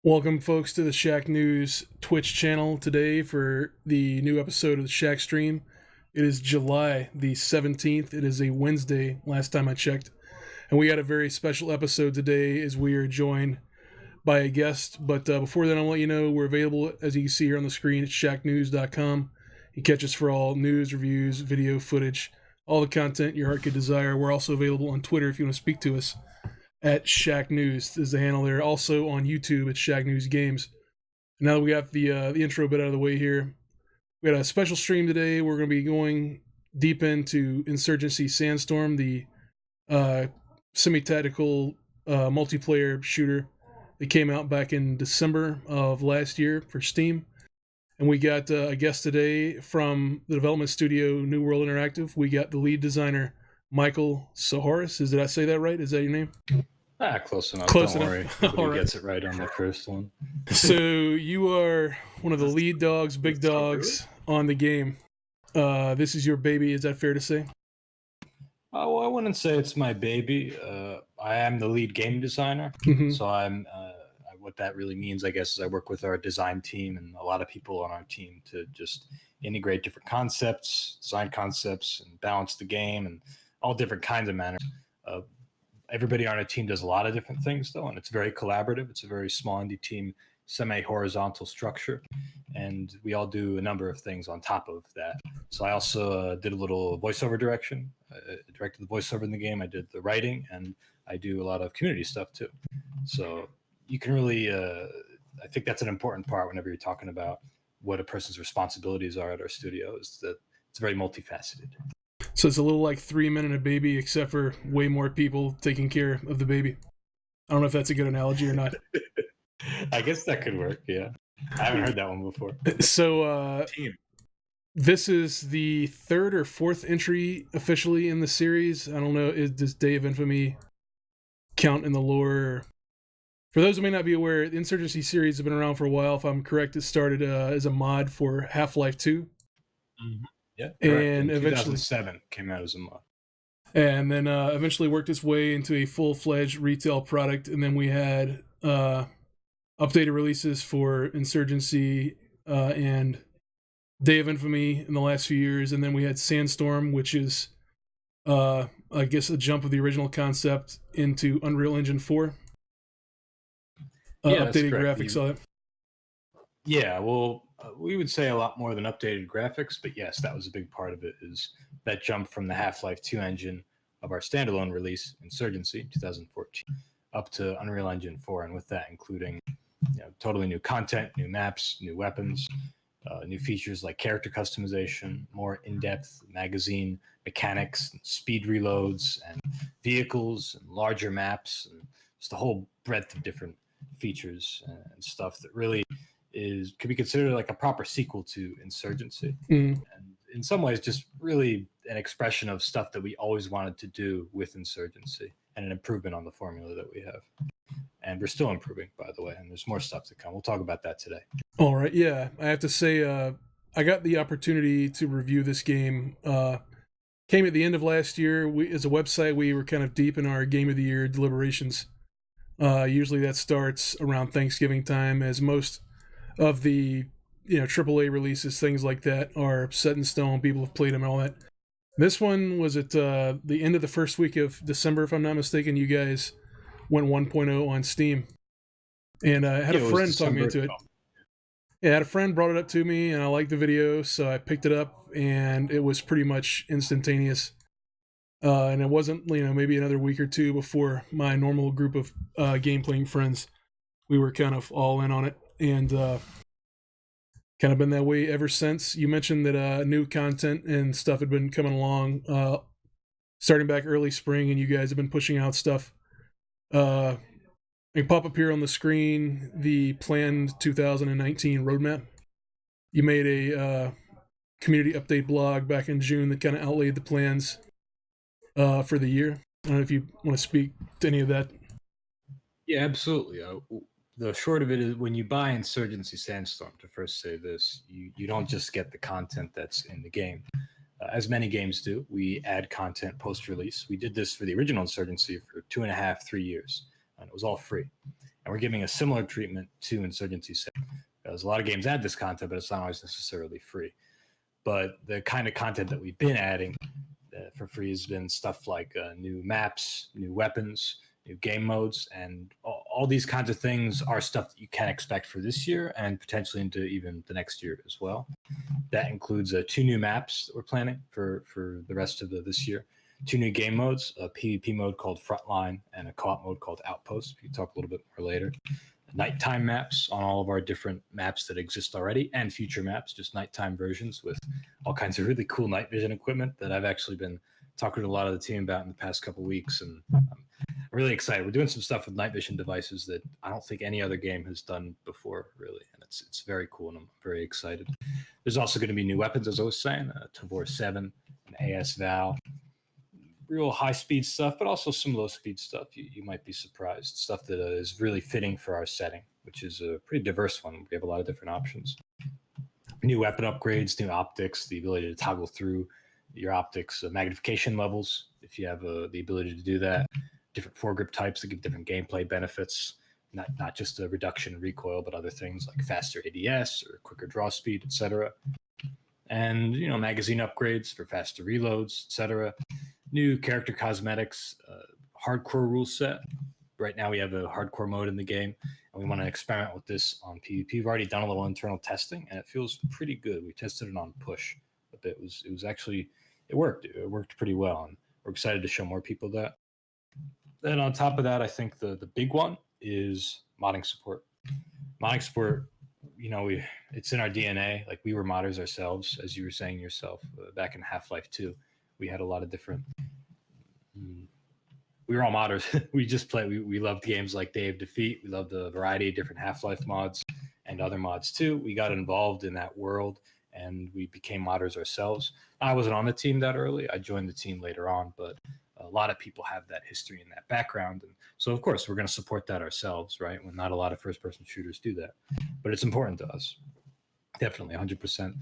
Welcome, folks, to the Shacknews Twitch channel today for the new episode of the Shack stream. It is July the 17th. It is a Wednesday, last time I checked. And we got a very special episode today as we are joined by a guest. But before that, I'll let you know we're available, as you can see here on the screen, at shacknews.com. You catch us for all news, reviews, video footage, all the content your heart could desire. We're also available on Twitter if you want to speak to us. At Shack News is the handle there. Also on YouTube at Shack News Games. Now that we got the intro bit out of the way here, we got a special stream today. We're going to be going deep into Insurgency Sandstorm, the semi-tactical multiplayer shooter that came out back in December of last year for Steam. And we got a guest today from the development studio New World Interactive. We got the lead designer, Mikee Tsarouhas. Did I say that right? Is that your name? Close enough. Close Don't enough. worry. Nobody gets it right on the first one. So you are one of the lead dogs, big dogs on the game. This is your baby. Is that fair to say? Well, I wouldn't say it's my baby. I am the lead game designer. Mm-hmm. So I'm. What that really means, I guess, is I work with our design team and a lot of people on our team to just integrate different concepts, design concepts, and balance the game and all different kinds of manners. Everybody on our team does a lot of different things, though, and it's very collaborative. It's a very small indie team, semi-horizontal structure, and we all do a number of things on top of that. So I also did a little voiceover direction. I directed the voiceover in the game. I did the writing, and I do a lot of community stuff, too. So you can really, I think that's an important part whenever you're talking about what a person's responsibilities are at our studio, is that it's very multifaceted. So it's a little like 3 Men and a Baby, except for way more people taking care of the baby. I don't know if that's a good analogy or not. I guess that could work, yeah. I haven't heard that one before. So this is the third or fourth entry officially in the series. I don't know, does Day of Infamy count in the lore? For those who may not be aware, the Insurgency series has been around for a while. If I'm correct, it started as a mod for Half-Life 2. Mm-hmm. Yeah, and eventually 2007 came out as a mod. And then eventually worked its way into a full-fledged retail product. And then we had updated releases for Insurgency and Day of Infamy in the last few years. And then we had Sandstorm, which is, I guess, a jump of the original concept into Unreal Engine 4. Updated graphics on it. Yeah, well, we would say a lot more than updated graphics, but yes, that was a big part of it, is that jump from the Half-Life 2 engine of our standalone release, Insurgency, 2014, up to Unreal Engine 4, and with that including totally new content, new maps, new weapons, new features like character customization, more in-depth magazine mechanics, and speed reloads, and vehicles, and larger maps, and just a whole breadth of different features and stuff that really could be considered like a proper sequel to Insurgency. Mm. And in some ways just really an expression of stuff that we always wanted to do with Insurgency, and an improvement on the formula that we have. And we're still improving, by the way, and there's more stuff to come. We'll talk about that today. All right, yeah. I have to say, I got the opportunity to review this game. Came at the end of last year. As a website, we were kind of deep in our Game of the Year deliberations. Usually that starts around Thanksgiving time, as most of the AAA releases, things like that, are set in stone. People have played them and all that. This one was at the end of the first week of December, if I'm not mistaken. You guys went 1.0 on Steam. And I had a friend talk me into it. Yeah, I had a friend brought it up to me, and I liked the video, so I picked it up, and it was pretty much instantaneous. And it wasn't, maybe another week or two before my normal group of game-playing friends, we were kind of all in on it. And kind of been that way ever since. You mentioned that new content and stuff had been coming along starting back early spring, and you guys have been pushing out stuff. It pop up here on the screen the planned 2019 roadmap. You made a community update blog back in June that kind of outlaid the plans for the year. I don't know if you want to speak to any of that. Yeah, absolutely. The short of it is, when you buy Insurgency Sandstorm, to first say this, you don't just get the content that's in the game. As many games do, we add content post-release. We did this for the original Insurgency for 2.5-3 years, and it was all free. And we're giving a similar treatment to Insurgency 7. Because a lot of games add this content, but it's not always necessarily free. But the kind of content that we've been adding for free has been stuff like new maps, new weapons, new game modes, and all these kinds of things are stuff that you can expect for this year and potentially into even the next year as well. That includes 2 new maps that we're planning for the rest of this year, 2 new game modes, a PvP mode called Frontline and a co-op mode called Outpost. We can talk a little bit more later. Nighttime maps on all of our different maps that exist already, and future maps, just nighttime versions with all kinds of really cool night vision equipment that I've actually been talking to a lot of the team about in the past couple of weeks, and I'm really excited. We're doing some stuff with night vision devices that I don't think any other game has done before, really, and it's very cool, and I'm very excited. There's also going to be new weapons, as I was saying, Tavor 7, an AS Val, real high-speed stuff, but also some low-speed stuff. You might be surprised. Stuff that is really fitting for our setting, which is a pretty diverse one. We have a lot of different options. New weapon upgrades, new optics, the ability to toggle through your optics magnification levels, if you have the ability to do that. Different foregrip types that give different gameplay benefits, not just a reduction in recoil, but other things like faster ADS or quicker draw speed, etc. And, magazine upgrades for faster reloads, etc. New character cosmetics, hardcore rule set. Right now we have a hardcore mode in the game, and we want to experiment with this on PvP. We've already done a little internal testing, and it feels pretty good. We tested it on push a bit. It was actually, it worked. It worked pretty well, and we're excited to show more people that. Then on top of that, I think the big one is modding support. Modding support, it's in our DNA. Like, we were modders ourselves, as you were saying yourself, back in Half-Life 2. We had a lot of different. We were all modders. We just play. We loved games like Day of Defeat. We loved the variety of different Half-Life mods and other mods too. We got involved in that world, and we became modders ourselves. I wasn't on the team that early. I joined the team later on, but a lot of people have that history and that background, and so of course we're going to support that ourselves, right? When not a lot of first-person shooters do that, but it's important to us. Definitely, 100%.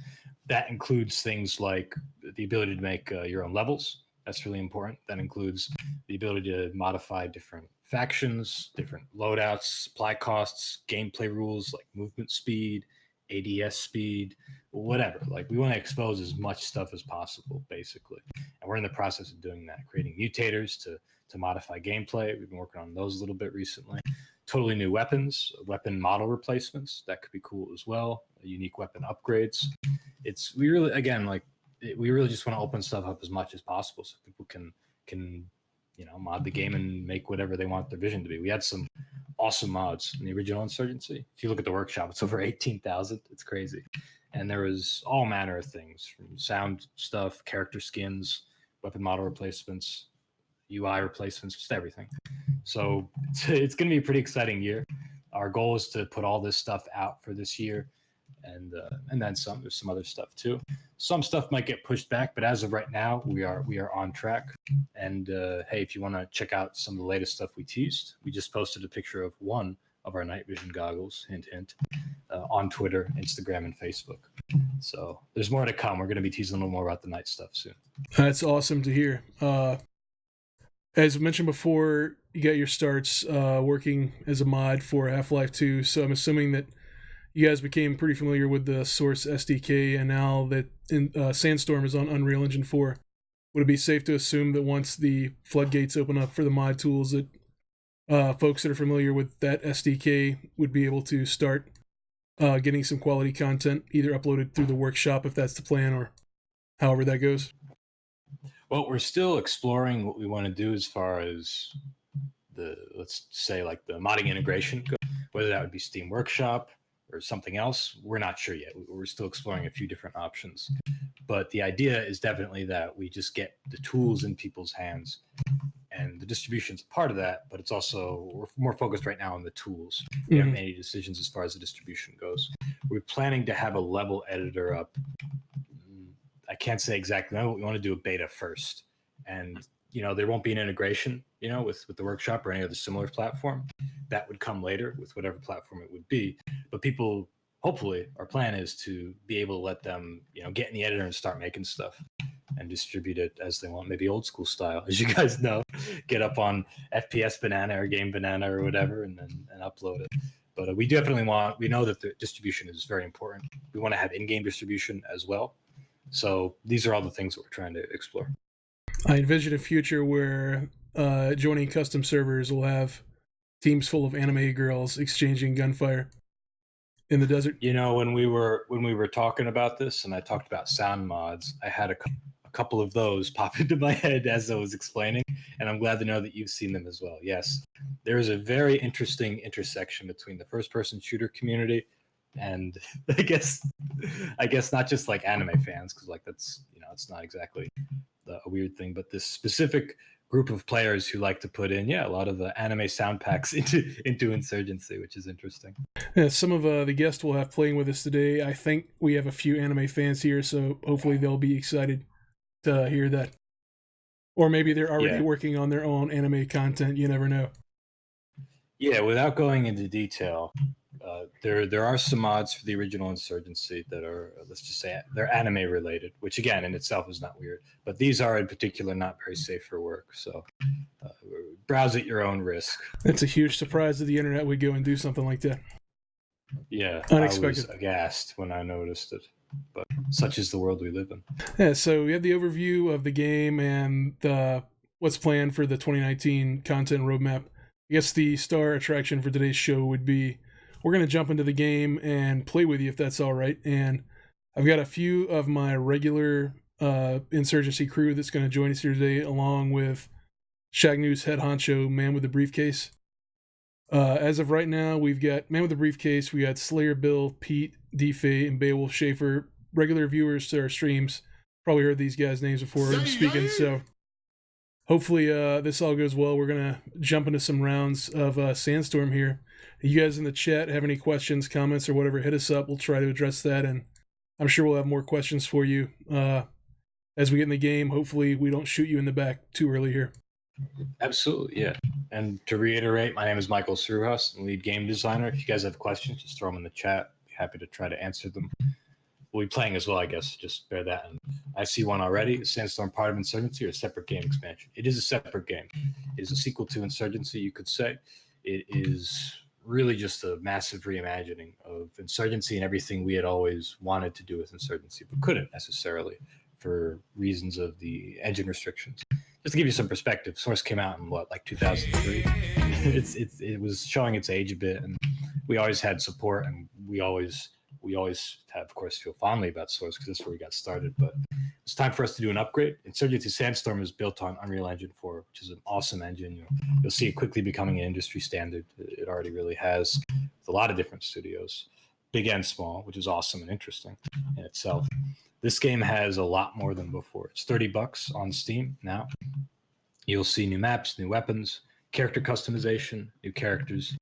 That includes things like the ability to make your own levels. That's really important. That includes the ability to modify different factions, different loadouts, supply costs, gameplay rules like movement speed, ADS speed, whatever. Like, we want to expose as much stuff as possible, basically. And we're in the process of doing that, creating mutators to modify gameplay. We've been working on those a little bit recently. Totally new weapons, weapon model replacements. That could be cool as well. Unique weapon upgrades. We really just want to open stuff up as much as possible so people can mod the game and make whatever they want their vision to be. We had some awesome mods in the original Insurgency. If you look at the workshop, it's over 18,000. It's crazy. And there was all manner of things, from sound stuff, character skins, weapon model replacements, UI replacements, just everything. So it's going to be a pretty exciting year. Our goal is to put all this stuff out for this year, and then some. There's some other stuff too. Some stuff might get pushed back, but as of right now, we are on track. And hey, if you want to check out some of the latest stuff we teased, we just posted a picture of one of our night vision goggles, hint, hint, on Twitter, Instagram, and Facebook. So there's more to come. We're going to be teasing a little more about the night stuff soon. That's awesome to hear. As mentioned before, you got your starts working as a mod for Half-Life 2, so I'm assuming that you guys became pretty familiar with the Source SDK, and now that Sandstorm is on Unreal Engine 4, would it be safe to assume that once the floodgates open up for the mod tools, that folks that are familiar with that SDK would be able to start getting some quality content either uploaded through the workshop, if that's the plan, or however that goes? Well, we're still exploring what we want to do as far as let's say, like the modding integration, whether that would be Steam Workshop or something else. We're not sure yet. We're still exploring a few different options. But the idea is definitely that we just get the tools in people's hands, and the distribution's a part of that, but it's also, we're more focused right now on the tools. We haven't made any decisions as far as the distribution goes. We're planning to have a level editor up. I can't say exactly what we want to do, a beta first. And, there won't be an integration, with the workshop or any other similar platform. That would come later with whatever platform it would be. But people, hopefully, our plan is to be able to let them, get in the editor and start making stuff. and distribute it as they want, maybe old school style, as you guys know, get up on FPS Banana or Game Banana or whatever, and upload it. But we know that the distribution is very important. We want to have in-game distribution as well. So these are all the things that we're trying to explore. I envision a future where joining custom servers will have teams full of anime girls exchanging gunfire in the desert. You know, when we were talking about this, and I talked about sound mods, I had a couple of those pop into my head as I was explaining, and I'm glad to know that you've seen them as well. Yes, there is a very interesting intersection between the first-person shooter community and I guess not just like anime fans, because like that's, you know, it's not exactly a weird thing, but this specific group of players who like to put in a lot of the anime sound packs into Insurgency, which is interesting. Yeah, some of the guests we'll have playing with us today, I think we have a few anime fans here, so hopefully they'll be excited to hear that. Or maybe they're already working on their own anime content. You never know. Yeah, without going into detail, there are some mods for the original Insurgency that are, let's just say, they're anime related, which again in itself is not weird. But these are in particular not very safe for work. So browse at your own risk. It's a huge surprise to the internet would go and do something like that. Yeah, unexpected. I was aghast when I noticed it, but such is the world we live in. Yeah, so we have the overview of the game and what's planned for the 2019 content roadmap. I guess the star attraction for today's show would be we're going to jump into the game and play with you if that's all right. And I've got a few of my regular Insurgency crew that's going to join us here today, along with Shacknews head honcho, Man with the Briefcase. As of right now, we've got Man with the Briefcase, we got Slayer Bill, Pete, D-Fay, and Beowulf Schaefer, regular viewers to our streams. Probably heard these guys' names before speaking, so hopefully this all goes well. We're going to jump into some rounds of Sandstorm here. If you guys in the chat have any questions, comments, or whatever, hit us up. We'll try to address that, and I'm sure we'll have more questions for you as we get in the game. Hopefully we don't shoot you in the back too early here. Absolutely, yeah. And to reiterate, my name is Michael Tsarouhas, lead game designer. If you guys have questions, just throw them in the chat. Be happy to try to answer them. We'll be playing as well, I guess. Just bear that. And I see one already. Sandstorm, part of Insurgency, or a separate game expansion? It is a separate game. It is a sequel to Insurgency, you could say. It is really just a massive reimagining of Insurgency and everything we had always wanted to do with Insurgency, but couldn't necessarily for reasons of the engine restrictions. Just to give you some perspective, Source came out in like 2003. It was showing its age a bit, and we always had support, and we always have, of course, feel fondly about Source because that's where we got started. But it's time for us to do an upgrade. Insurgency Sandstorm is built on Unreal Engine 4, which is an awesome engine. You'll see it quickly becoming an industry standard. It already really has, with a lot of different studios, big and small, which is awesome and interesting in itself. This game has a lot more than before. It's $30 on Steam now. You'll see new maps, new weapons, character customization, new characters,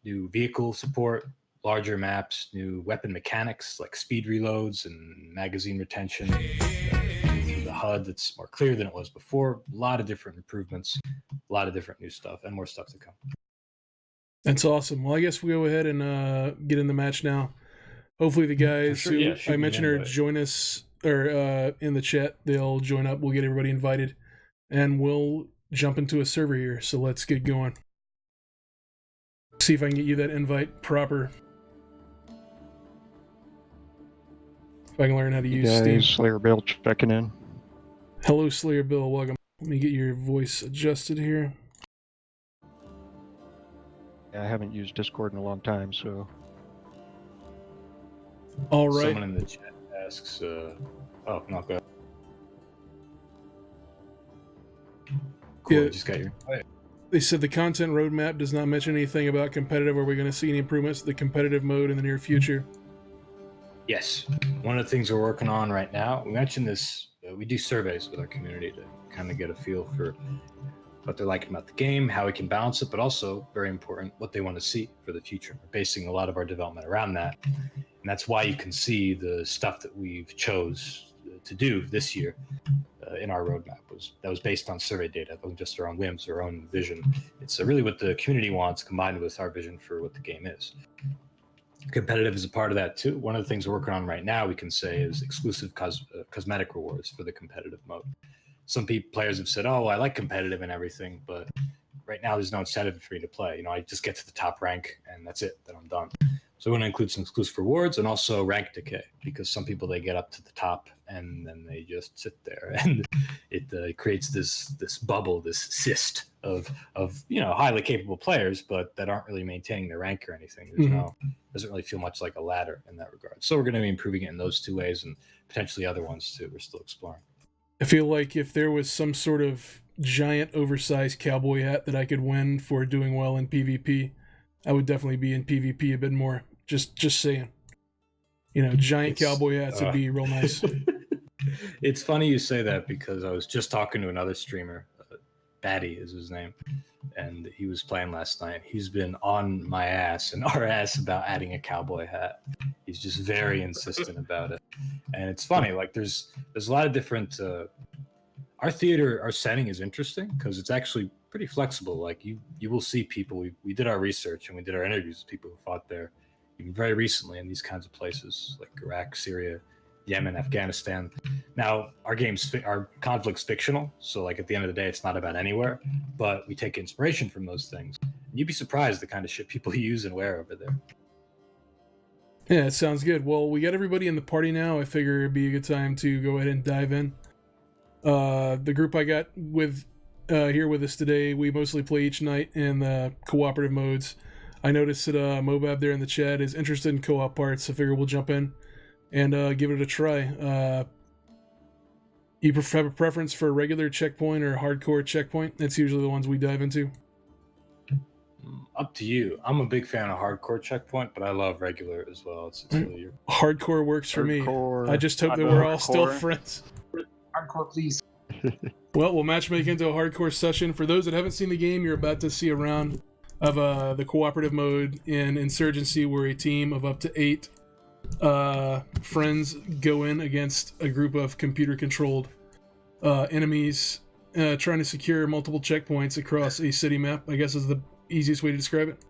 new vehicle support, larger maps, new weapon mechanics like speed reloads and magazine retention. The HUD that's more clear than it was before. A lot of different improvements, a lot of different new stuff, and more stuff to come. That's awesome. Well, I guess we'll go ahead and get in the match now. Hopefully the guys who I mentioned are join us or in the chat. They'll join up. We'll get everybody invited, and we'll jump into a server here. So let's get going. See if I can get you that invite proper. If I can learn how to use Steam. Slayer Bill checking in. Hello, Slayer Bill. Welcome. Let me get your voice adjusted here. Yeah, I haven't used Discord in a long time, so. All right. Someone in the chat asks, oh, not good. Cool, yeah, just got your invite. They said the content roadmap does not mention anything about competitive. Are we going to see any improvements to the competitive mode in the near future? Yes. One of the things we're working on right now, we mentioned this, we do surveys with our community to kind of get a feel for what they're liking about the game, how we can balance it, but also, very important, what they want to see for the future. We're basing a lot of our development around that. And that's why you can see the stuff that we've chose to do this year in our roadmap that was based on survey data. It wasn't just our own whims, our own vision. It's really what the community wants combined with our vision for what the game is. competitive is a part of that too. One of the things we're working on right now, we can say, is exclusive cosmetic rewards for the competitive mode. Some players have said, "Oh, I like competitive and everything, but right now there's no incentive for me to play. I just get to the top rank and that's it. Then I'm done." So we're going to include some exclusive rewards and also rank decay, because some people, they get up to the top and then they just sit there, and it creates this bubble, this cyst of highly capable players, but that aren't really maintaining their rank or anything. Doesn't really feel much like a ladder in that regard. So we're going to be improving it in those two ways, and potentially other ones too. We're still exploring. I feel like if there was some sort of giant oversized cowboy hat that I could win for doing well in PvP, I would definitely be in PvP a bit more. Just saying. Giant cowboy hats would be real nice. It's funny you say that, because I was just talking to another streamer, Batty is his name, and he was playing last night. He's been on my ass and our ass about adding a cowboy hat. He's just very insistent about it. And it's funny, like there's a lot of different our setting is interesting because it's actually pretty flexible. Like you will see people, we did our research and we did our interviews with people who fought there even very recently in these kinds of places like Iraq, Syria, Yemen, Afghanistan. Now our conflict's fictional, so like at the end of the day it's not about anywhere, but we take inspiration from those things. And you'd be surprised the kind of shit people use and wear over there. Yeah, it sounds good. Well, we got everybody in the party now. I figure it'd be a good time to go ahead and dive in. The group I got with here with us today, we mostly play each night in the cooperative modes. I noticed that Mobab there in the chat is interested in co-op parts, so I figure we'll jump in and give it a try. You have a preference for a regular checkpoint or a hardcore checkpoint? That's usually the ones we dive into. Up to you. I'm a big fan of hardcore checkpoint, but I love regular as well. It's really hardcore works for me. I just hope that we're all still friends. Hardcore, please. Well, we'll matchmake into a hardcore session. For those that haven't seen the game, you're about to see a round of the cooperative mode in Insurgency, where a team of up to 8 friends go in against a group of computer-controlled enemies, trying to secure multiple checkpoints across a city map, I guess is the easiest way to describe it.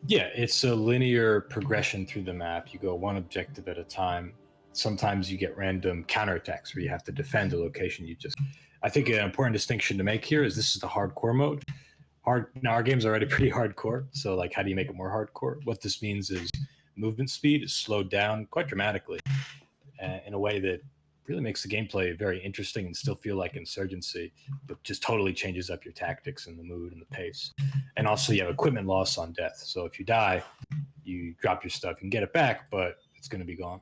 Yeah, it's a linear progression through the map. You go one objective at a time. Sometimes you get random counterattacks where you have to defend a location. I think an important distinction to make here is this is the hardcore mode. Now our game's already pretty hardcore, so like how do you make it more hardcore? What this means is movement speed is slowed down quite dramatically in a way that really makes the gameplay very interesting and still feel like Insurgency, but just totally changes up your tactics and the mood and the pace. And also you have equipment loss on death. So if you die, you drop your stuff, you can get it back, but it's going to be gone.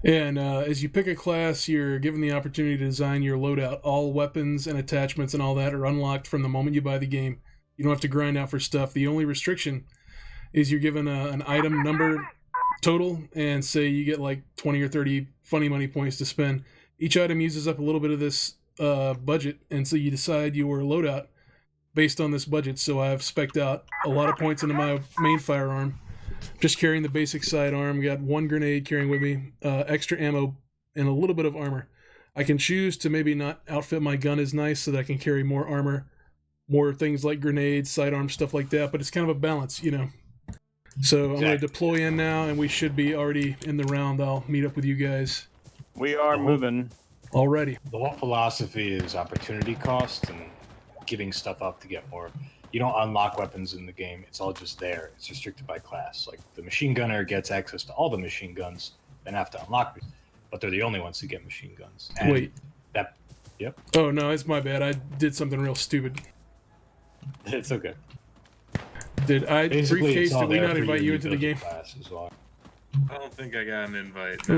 And as you pick a class, you're given the opportunity to design your loadout. All weapons and attachments and all that are unlocked from the moment you buy the game. You don't have to grind out for stuff. The only restriction is you're given an item number total, and say you get like 20 or 30 funny money points to spend. Each item uses up a little bit of this budget, and so you decide your loadout based on this budget. So I've spec'd out a lot of points into my main firearm. Just carrying the basic sidearm. Got 1 grenade carrying with me, extra ammo, and a little bit of armor. I can choose to maybe not outfit my gun as nice so that I can carry more armor, more things like grenades, sidearm, stuff like that, but it's kind of a balance, So I'm going to deploy in now, and we should be already in the round. I'll meet up with you guys. We are moving. Already. The whole philosophy is opportunity cost and giving stuff up to get more. You don't unlock weapons in the game. It's all just there. It's restricted by class. Like the machine gunner gets access to all the machine guns, then have to unlock them. But they're the only ones who get machine guns. And Wait. Yep. Oh, no, it's my bad. I did something real stupid. It's okay. Did we not invite you into the game? As well. I don't think I got an invite.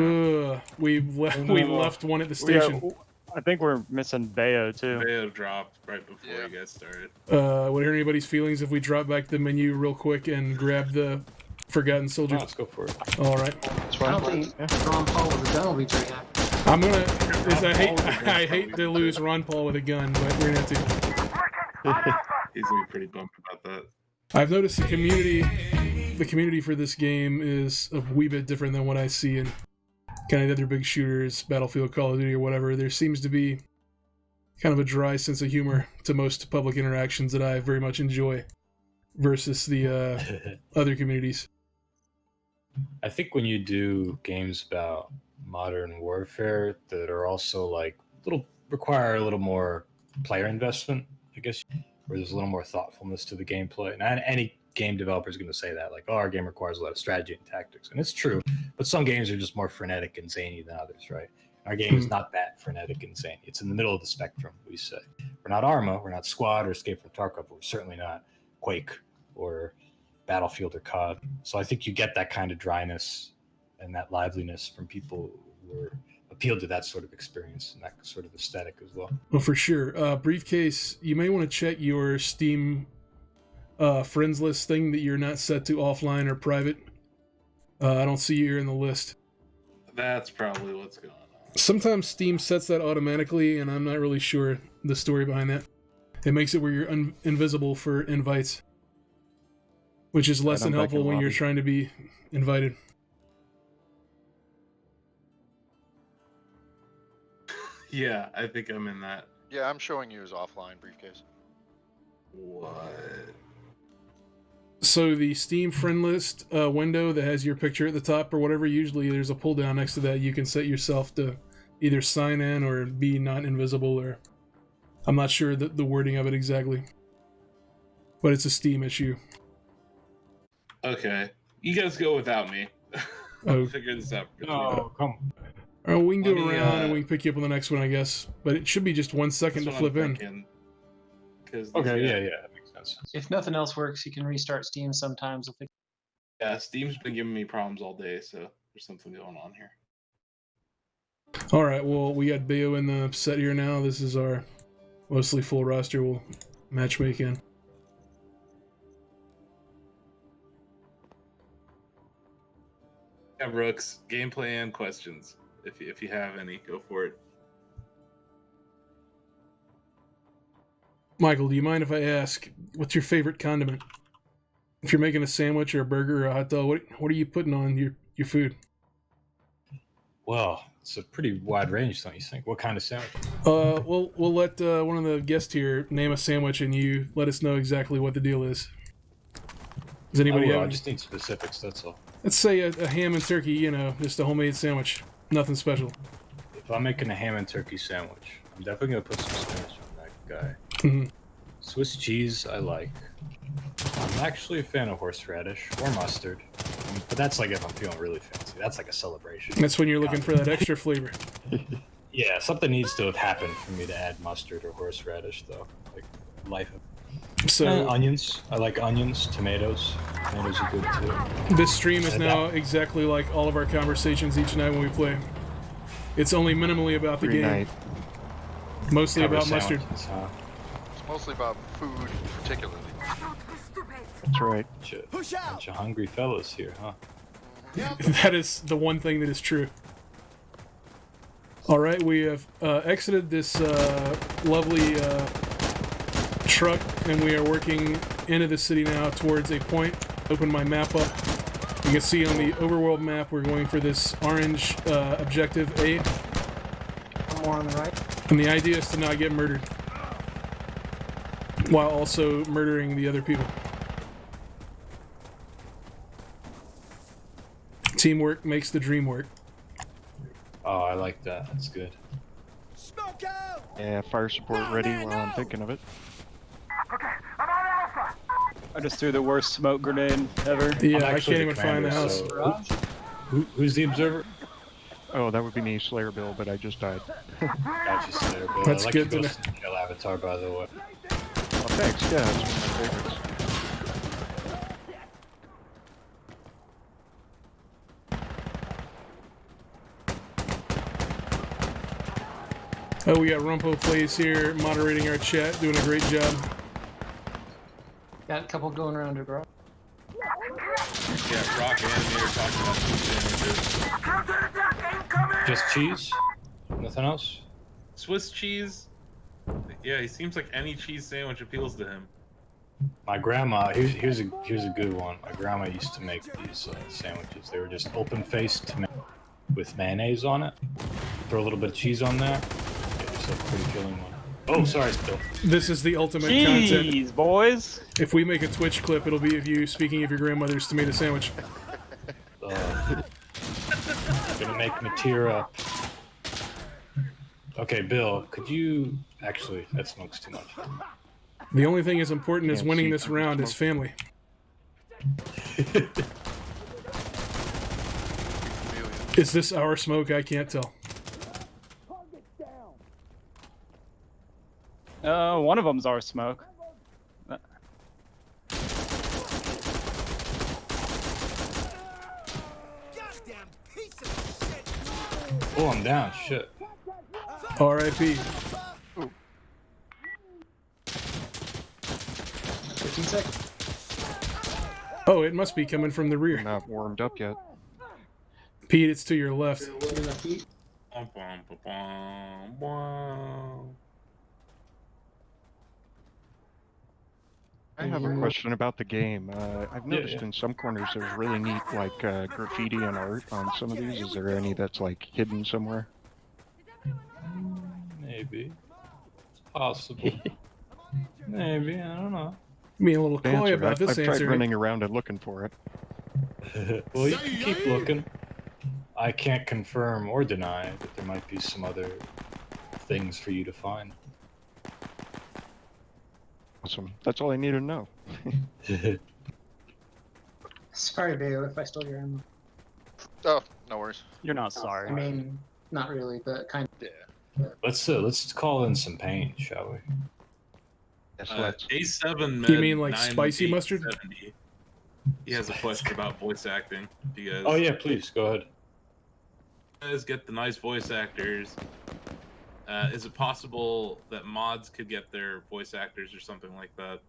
We left one at the station. I think we're missing Bayo too. Bayo dropped right before you guys started. What are anybody's feelings if we drop back the menu real quick and grab the Forgotten Soldier? Let's go for it. All right. I don't think Ron Paul with a gun will be very happy. I'm gonna. I hate to lose Ron Paul with a gun, but we're gonna have to. He's gonna be pretty bummed about that. I've noticed the community for this game is a wee bit different than what I see in kind of the other big shooters, Battlefield, Call of Duty, or whatever. There seems to be kind of a dry sense of humor to most public interactions that I very much enjoy versus the other communities. I think when you do games about modern warfare that are also like require a little more player investment, I guess, where there's a little more thoughtfulness to the gameplay. And any game developer is going to say that, like, oh, our game requires a lot of strategy and tactics, and it's true. But some games are just more frenetic and zany than others, right? Our game is not that frenetic and zany. It's in the middle of the spectrum, we say. We're not Arma, we're not Squad or Escape from Tarkov, but we're certainly not Quake or Battlefield or COD. So I think you get that kind of dryness and that liveliness from people who are appealed to that sort of experience and that sort of aesthetic as well. Well, for sure. Briefcase, you may want to check your Steam friends list thing that you're not set to offline or private. I don't see you here in the list. That's probably what's going on. Sometimes Steam sets that automatically, and I'm not really sure the story behind that. It makes it where you're invisible for invites, which is less than helpful when you're trying to be invited. Yeah, I think I'm in that. Yeah, I'm showing you as offline briefcase. What? So the Steam friend list window that has your picture at the top or whatever, usually there's a pull down next to that. You can set yourself to either sign in or be not invisible, or I'm not sure the wording of it exactly. But it's a Steam issue. Okay. You guys go without me. I'll figure this out. Oh, come on. All right, we can go Let me, around and we can pick you up on the next one, I guess. But it should be just 1 second to flip in. Okay, yeah, that makes sense. If nothing else works, you can restart Steam sometimes. Yeah, Steam's been giving me problems all day, so there's something going on here. All right, well, we got Bayo in the set here now. This is our mostly full roster. We'll matchmake in. Yeah, Brooks, gameplay and questions. If you have any, go for it. Michael, do you mind if I ask, what's your favorite condiment? If you're making a sandwich or a burger or a hot dog, what are you putting on your food? Well, it's a pretty wide range, don't you think? What kind of sandwich? We'll let one of the guests here name a sandwich, and you let us know exactly what the deal is. Does anybody have? I just need specifics. That's all. Let's say a ham and turkey. You know, just a homemade sandwich. Nothing special. If I'm making a ham and turkey sandwich, I'm definitely gonna put some spinach on that guy. Mm-hmm. Swiss cheese, I like. I'm actually a fan of horseradish or mustard, but that's like if I'm feeling really fancy. That's like a celebration. That's when you're looking for that extra flavor. Yeah, something needs to have happened for me to add mustard or horseradish, though. Like life. So onions. I like onions. Tomatoes. Tomatoes are good too. This stream is now exactly like all of our conversations each night when we play. It's only minimally about the game. Mostly about mustard. It's mostly about food, particularly. That's right. Bunch of hungry fellas here, huh? That is the one thing that is true. All right, we have exited this lovely truck, and we are working into the city now towards a point. Open my map up. You can see on the overworld map we're going for this orange objective A. More on the right. And the idea is to not get murdered, while also murdering the other people. Teamwork makes the dream work. Oh, I like that. That's good. Yeah, fire support ready while I'm thinking of it. I just threw the worst smoke grenade ever. Yeah, I can't even find the house. So who's the observer? Oh, that would be me, Slayer Bill, but I just died. Gotcha, Slayer Bill. That's I like good your to Ghost in the Shell avatar, by the way. Oh, thanks. Yeah, that's one of my favorites. Oh, we got Rumpo Plays here, moderating our chat, doing a great job. Got a couple going around it, bro. Yeah, Rock Animator talking about sandwiches. Just cheese? Nothing else? Swiss cheese? Yeah, he seems like any cheese sandwich appeals to him. My grandma, here's a good one. My grandma used to make these sandwiches. They were just open-faced tomato with mayonnaise on it. Throw a little bit of cheese on there. Get yourself a pretty filling one. Oh, sorry, Still. This is the ultimate content. Jeez, boys. If we make a Twitch clip, it'll be of you speaking of your grandmother's tomato sandwich. gonna make me tear up. Okay, Bill, could you actually? That smokes too much. The only thing as important as Can't winning see this through the round is smoke. family. Is this our smoke? I can't tell. One of them's our smoke. Oh, I'm down. Shit. R.I.P. 15 seconds. Oh, it must be coming from the rear. Not warmed up yet. Pete, it's to your left. To your left, Pete. Bum, bum, bum, bum, bum. I have a question about the game. I've noticed in some corners there's really neat like graffiti and art on some of these. Is there any that's like hidden somewhere? Maybe. It's possible. Maybe. I don't know. Being a little coy Answer. about this I've tried answer. running around and looking for it. Well, you can keep looking. I can't confirm or deny that there might be some other things for you to find. Awesome. That's all I need to know. Sorry, Bayo, if I stole your ammo. Oh, no worries. You're not sorry. I mean, not really, but kind of. Yeah. Let's call in some pain, shall we? Yes, let's. A7 Med You mean like spicy mustard? 9870. He has a question about voice acting. Do you guys, Oh yeah, please go ahead. guys get the nice voice actors? Is it possible that mods could get their voice actors or something like that?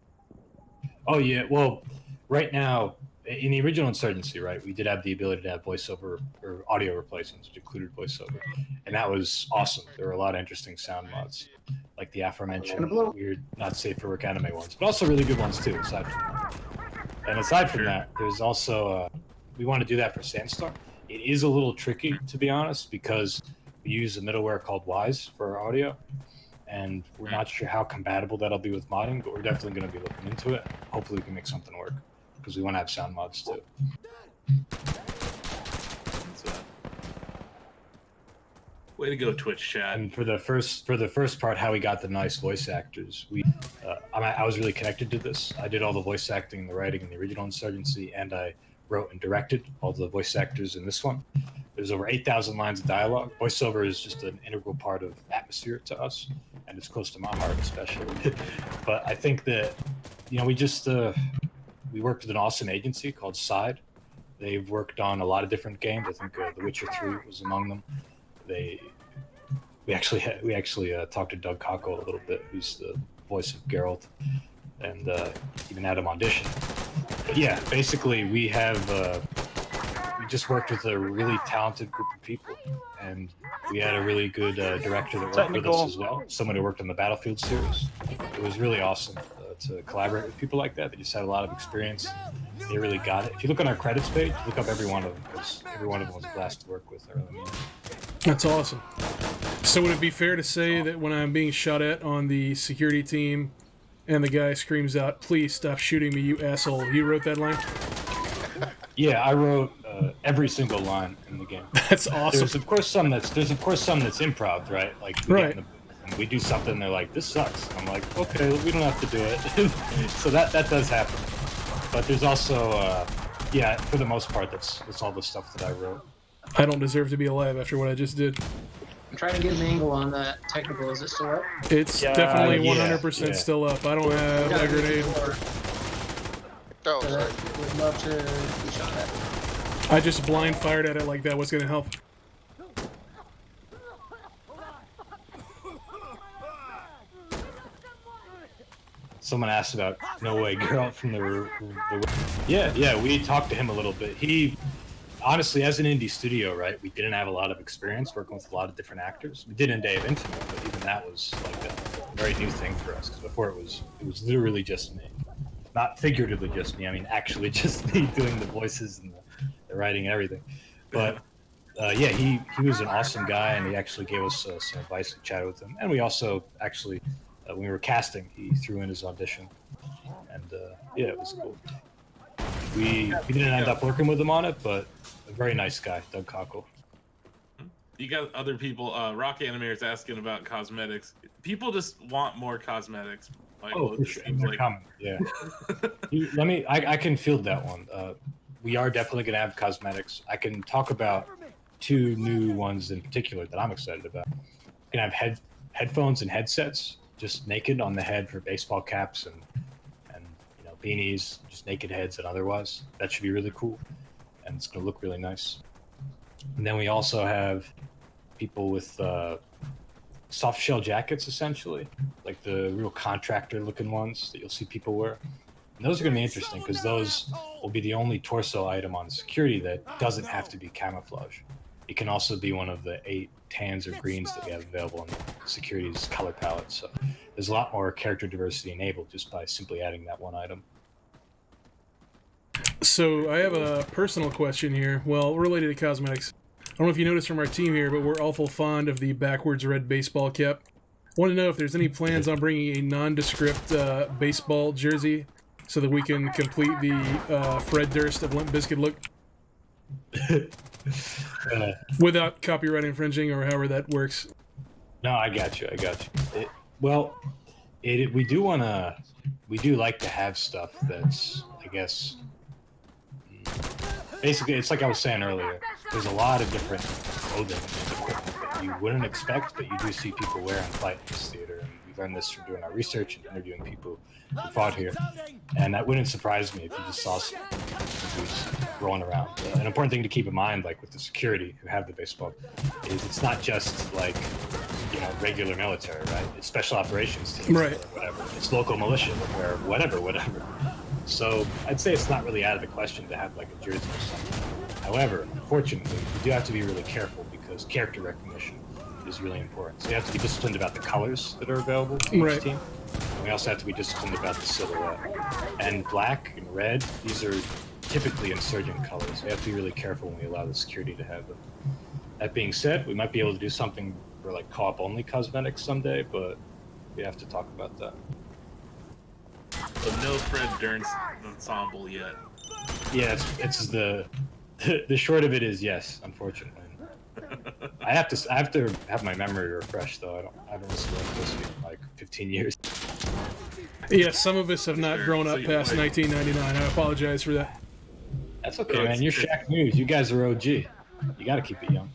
Oh yeah, well, right now in the original Insurgency, right, we did have the ability to have voiceover or audio replacements, which included voiceover, and that was awesome. There were a lot of interesting sound mods, like the aforementioned weird, not safe for work anime ones, but also really good ones too. Aside from that, and aside from that, there's also we want to do that for Sandstorm. It is a little tricky, to be honest, because we use a middleware called Wise for our audio, and we're not sure how compatible that'll be with modding, but we're definitely going to be looking into it. Hopefully we can make something work, because we want to have sound mods too. So, way to go, Twitch chat. And for the first part, how we got the nice voice actors, I was really connected to this. I did all the voice acting and the writing in the original Insurgency, and I wrote and directed all the voice actors in this one. There's over 8,000 lines of dialogue. Voiceover is just an integral part of atmosphere to us, and it's close to my heart especially. But I think that, you know, we worked with an awesome agency called Side. They've worked on a lot of different games. I think The Witcher 3 was among them. We actually talked to Doug Cockle a little bit, who's the voice of Geralt, and even had him audition. But yeah, basically we just worked with a really talented group of people, and we had a really good director that worked with us as well, someone who worked on the Battlefield series. It was really awesome to collaborate with people like that. They just had a lot of experience. They really got it. If you look on our credits page, look up every one of them, because every one of them was a blast to work with. I really mean it. That's awesome. So would it be fair to say that when I'm being shot at on the security team and the guy screams out, "Please stop shooting me, you asshole," you wrote that line? Yeah, I wrote every single line in the game. That's awesome. There's of course some that's improv, right? Like we do something, they're like, "This sucks." I'm like, "Okay, we don't have to do it." So that does happen. But there's also, for the most part, that's all the stuff that I wrote. I don't deserve to be alive after what I just did. I'm trying to get an angle on that technical. Is it still up? It's definitely 100% still up. I don't have a grenade. Oh, sorry. Would love to be shot at. I just blind fired at it like that. What's going to help? Someone asked about No Way Girl from the yeah, we talked to him a little bit. He honestly, as an indie studio, right, we didn't have a lot of experience working with a lot of different actors. We did in Day of Infinite, but even that was like a very new thing for us, because before it was literally just me, not figuratively just me. I mean, actually just me doing the voices and the writing and everything. But he was an awesome guy, and he actually gave us some advice. We chatted with him, and we also actually, when we were casting, he threw in his audition, and it was cool. We didn't end up working with him on it, but very nice guy, Doug Cockle. You got other people. Rock Animator is asking about cosmetics. People just want more cosmetics. Michael, For sure. They're coming. Yeah. I can field that one. We are definitely going to have cosmetics. I can talk about 2 new ones in particular that I'm excited about. We're going to have headphones and headsets, just naked on the head for baseball caps and beanies, just naked heads and otherwise. That should be really cool, and it's going to look really nice. And then we also have people with soft shell jackets, essentially, like the real contractor looking ones that you'll see people wear. And those are going to be interesting because those will be the only torso item on security that doesn't have to be camouflage. It can also be one of the 8 tans or greens that we have available in the security's color palette. So there's a lot more character diversity enabled just by simply adding that one item. So I have a personal question here. Well, related to cosmetics. I don't know if you noticed from our team here, but we're awful fond of the backwards red baseball cap. I want to know if there's any plans on bringing a nondescript baseball jersey so that we can complete the Fred Durst of Limp Bizkit look without copyright infringing or however that works. No, I got you. We do like to have stuff that's, I guess, basically, it's like I was saying earlier. There's a lot of different clothing and equipment that you wouldn't expect, but you do see people wear and fight in this theater. And we learned this from doing our research and interviewing people who fought here. And that wouldn't surprise me if you just saw some dudes rolling around. An important thing to keep in mind, like with the security who have the baseball, is it's not just like, regular military, right? It's special operations teams, right? Or whatever. It's local militia or whatever. So I'd say it's not really out of the question to have like a jersey or something. However, unfortunately, you do have to be really careful because character recognition is really important. So you have to be disciplined about the colors that are available to each team. And we also have to be disciplined about the silhouette. And black and red, these are typically insurgent colors. We have to be really careful when we allow the security to have them. That being said, we might be able to do something for like co-op only cosmetics someday, but we have to talk about that. So no Fred Durst ensemble yet. Yeah, it's the short of it is yes, unfortunately. I have to have my memory refreshed though. I haven't listened to this in like 15 years. Yeah, some of us have not grown up past 1999. I apologize for that. That's okay, man. You're Shacknews. You guys are OG. You got to keep it young.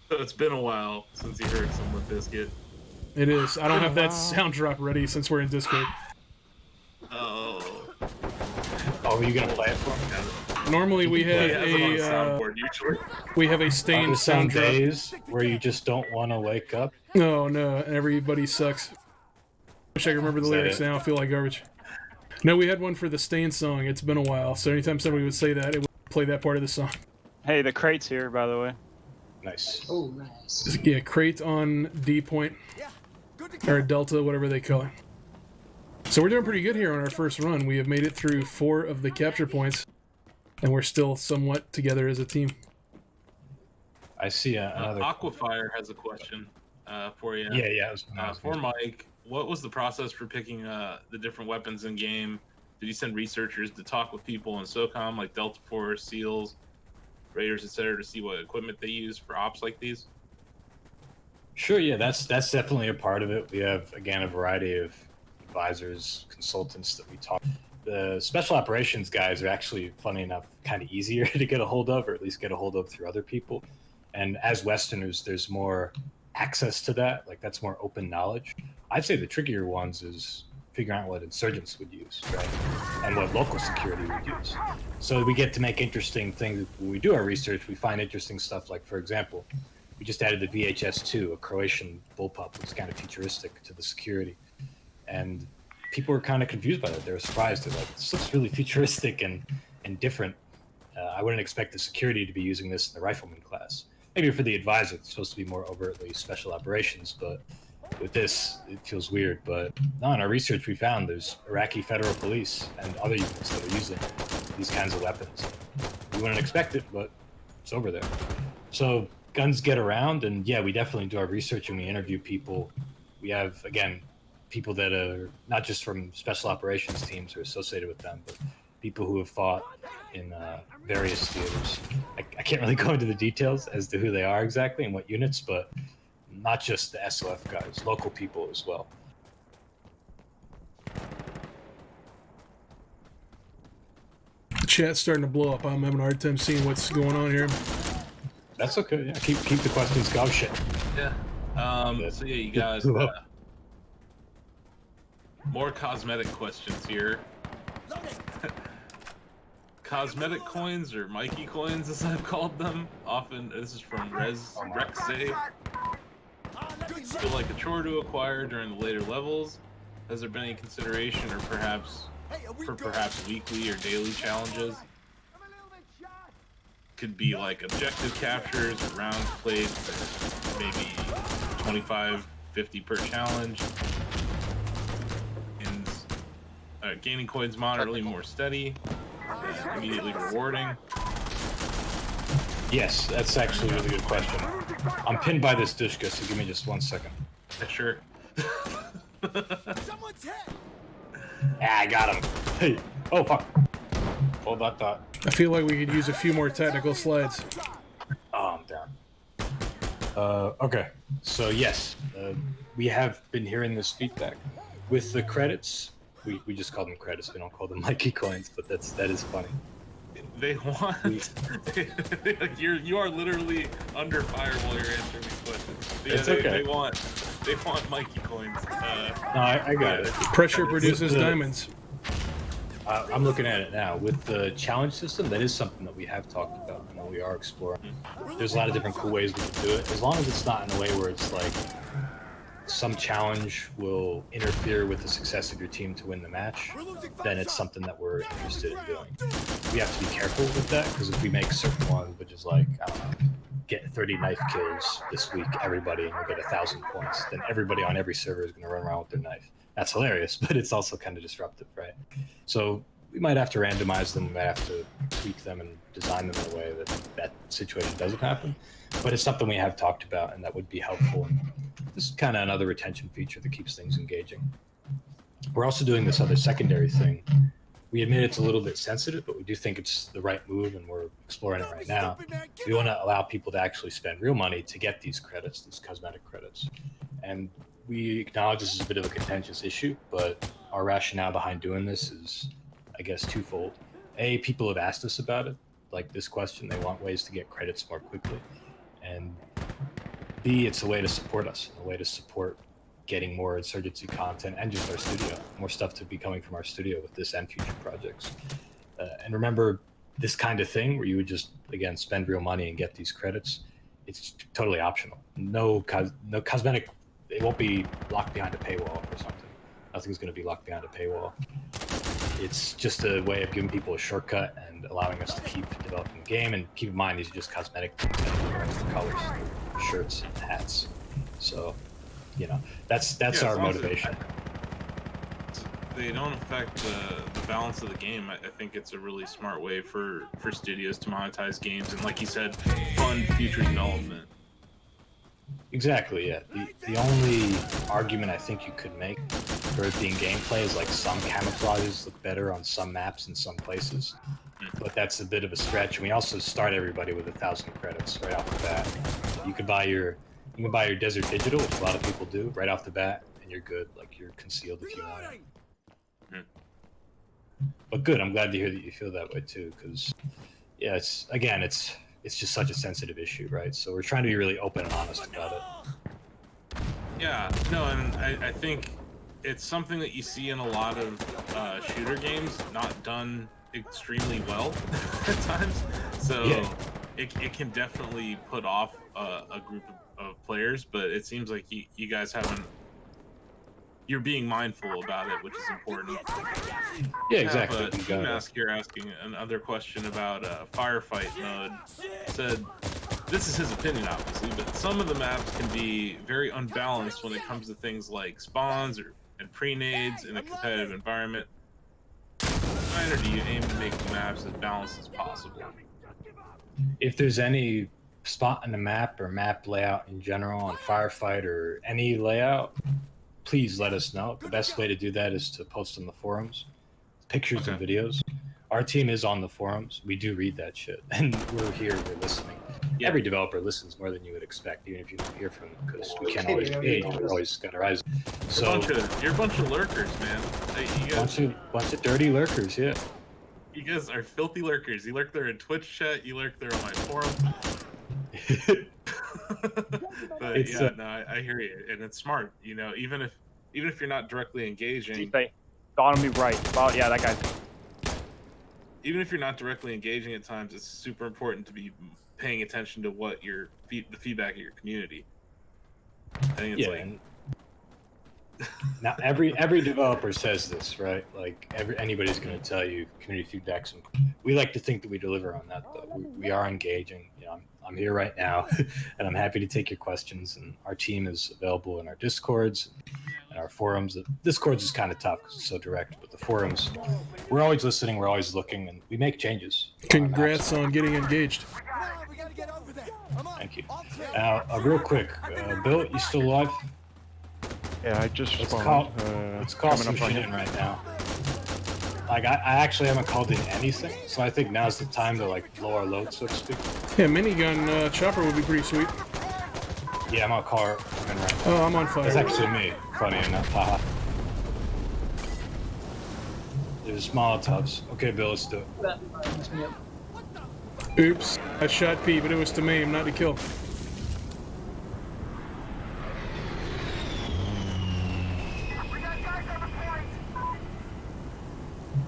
So it's been a while since you heard some Limp Bizkit. It is. I don't have that sound drop ready since we're in Discord. Oh, were you gonna play it for me? Normally we have a Stained sound drop. Days where you just don't want to wake up. No, everybody sucks. Wish I could remember the lyrics now. I feel like garbage. No, we had one for the Stained song. It's been a while, so anytime somebody would say that, it would play that part of the song. Hey, the crate's here, by the way. Nice. Oh, nice. Yeah, crate on D point. Or Delta, whatever they call it. So we're doing pretty good here on our first run. We have made it through 4 of the capture points, and we're still somewhat together as a team. I see another... Aquafire has a question for you. Yeah. For Mike, what was the process for picking the different weapons in game? Did you send researchers to talk with people in SOCOM, like Delta Force, SEALs, Raiders, etc., to see what equipment they use for ops like these? Sure, yeah, that's definitely a part of it. We have, again, a variety of advisors, consultants that we talk. The special operations guys are actually, funny enough, kind of easier to get a hold of, or at least get a hold of through other people. And as Westerners, there's more access to that. Like, that's more open knowledge. I'd say the trickier ones is figuring out what insurgents would use, right? And what local security would use. So we get to make interesting things. When we do our research, we find interesting stuff like, for example, we just added the VHS-2, a Croatian bullpup, which is kind of futuristic to the security. And people were kind of confused by that. They were surprised. They're like, this looks really futuristic and different. I wouldn't expect the security to be using this in the rifleman class. Maybe for the advisor, it's supposed to be more overtly special operations, but with this, it feels weird. But no, in our research, we found there's Iraqi federal police and other units that are using these kinds of weapons. We wouldn't expect it, but it's over there. So guns get around, and yeah, we definitely do our research and we interview people. We have, again, people that are not just from special operations teams or associated with them, but people who have fought in various theaters. I can't really go into the details as to who they are exactly and what units, but not just the SOF guys, local people as well. The chat's starting to blow up. I'm having a hard time seeing what's going on here. That's okay. Yeah, keep the questions going. Shit. Yeah. So yeah, you got more cosmetic questions here. Cosmetic coins, or Mikey coins as I've called them. Often, this is from Rexay. Feel like a chore to acquire during the later levels. Has there been any consideration, or perhaps weekly or daily challenges? Could be like objective captures or rounds played for maybe 25, 50 per challenge. And gaining coins moderately more steady, immediately rewarding. Yes, that's actually a really good question. I'm pinned by this Dushka, so give me just 1 second. Yeah, sure. I got him. Hey, oh fuck. Hold that thought. I feel like we could use a few more technical slides. Oh, I'm down. Okay, so yes, we have been hearing this feedback. With the credits, we just call them credits, we don't call them Mikey coins, but that is funny. They want... you are literally under fire while you're answering these questions. Yeah, it's okay. They want Mikey coins. No, I got it. Pressure produces diamonds. I'm looking at it now. With the challenge system, that is something that we have talked about and that we are exploring. There's a lot of different cool ways we can do it, as long as it's not in a way where it's like some challenge will interfere with the success of your team to win the match, then it's something that we're interested in doing. We have to be careful with that, because if we make certain ones, which is like, I don't know, get 30 knife kills this week, everybody, and you'll get 1,000 points, then everybody on every server is going to run around with their knife. That's hilarious, but it's also kind of disruptive, right? So we might have to randomize them, we might have to tweak them and design them in a way that that situation doesn't happen. But it's something we have talked about, and that would be helpful. And this is kind of another retention feature that keeps things engaging. We're also doing this other secondary thing. We admit it's a little bit sensitive, but we do think it's the right move, and we're exploring it right now. We want to allow people to actually spend real money to get these credits, these cosmetic credits. And we acknowledge this is a bit of a contentious issue, but our rationale behind doing this is, I guess, twofold. A, people have asked us about it, like this question. They want ways to get credits more quickly. And B, it's a way to support us, a way to support getting more Insurgency content and just our studio, more stuff to be coming from our studio with this and future projects. And remember, this kind of thing where you would just, again, spend real money and get these credits, it's totally optional. No cosmetic, it won't be locked behind a paywall or something. Nothing's going to be locked behind a paywall. It's just a way of giving people a shortcut and allowing us to keep developing the game. And keep in mind, these are just cosmetic colors, shirts, and hats. So, you know, that's our motivation. They don't affect the balance of the game. I think it's a really smart way for studios to monetize games and, like you said, fund future development. Exactly, yeah. The only argument I think you could make for it being gameplay is like some camouflages look better on some maps in some places, but that's a bit of a stretch. And we also start everybody with 1,000 credits right off the bat. You can buy your Desert Digital, which a lot of people do, right off the bat, and you're good. Like, you're concealed if you want it. But good, I'm glad to hear that you feel that way too, because yeah, it's just such a sensitive issue, right? So we're trying to be really open and honest about it. Yeah, no, and I think it's something that you see in a lot of shooter games, not done extremely well at times. So yeah, it can definitely put off a group of players, but it seems like you guys haven't. You're being mindful about it, which is important. Yeah, exactly. Team Mask here asking another question about firefight mode. Said, this is his opinion, obviously, but some of the maps can be very unbalanced when it comes to things like spawns and pre-nades in a competitive environment. Or do you aim to make the maps as balanced as possible? If there's any spot on the map or map layout in general on firefight or any layout, please let us know. The best way to do that is to post on the forums, pictures and videos. our team is on the forums. We do read that shit, and we're here. We're listening. Yeah. Every developer listens more than you would expect, even if you don't hear from them, because we can't always engage. We're always got our eyes. So You're a bunch of lurkers, man. You guys, bunch of dirty lurkers, yeah. you guys are filthy lurkers. You lurk there in Twitch chat. You lurk there on my forum. But It's, yeah, no, I hear you, and it's smart. You know, even if you're not directly engaging, They got on me right. Oh, yeah, that guy. even if you're not directly engaging at times, it's super important to be paying attention to what the feedback of your community. I think it's like. And now every developer says this, right? Like anybody's going to tell you community feedback's important. We like to think that we deliver on that, though. We are engaging. You know, I'm here right now, and I'm happy to take your questions. And our team is available in our Discords and our forums. The Discords is kind of tough because it's so direct, but the forums, we're always listening, we're always looking, and we make changes. Congrats on getting engaged. Thank you. Now, real quick, Bill, you still alive? Yeah, I just Let's spawned. call some shit in right now. Like, I actually haven't called in anything, so I think now's the time to, like, blow our load, so to speak. Yeah, minigun chopper would be pretty sweet. Yeah, I'm gonna call her in right now. Oh, I'm on fire. It's actually me, funny enough, haha. There's Molotovs. Okay, Bill, let's do it. Oops, I shot P, but it was to maim, not to kill.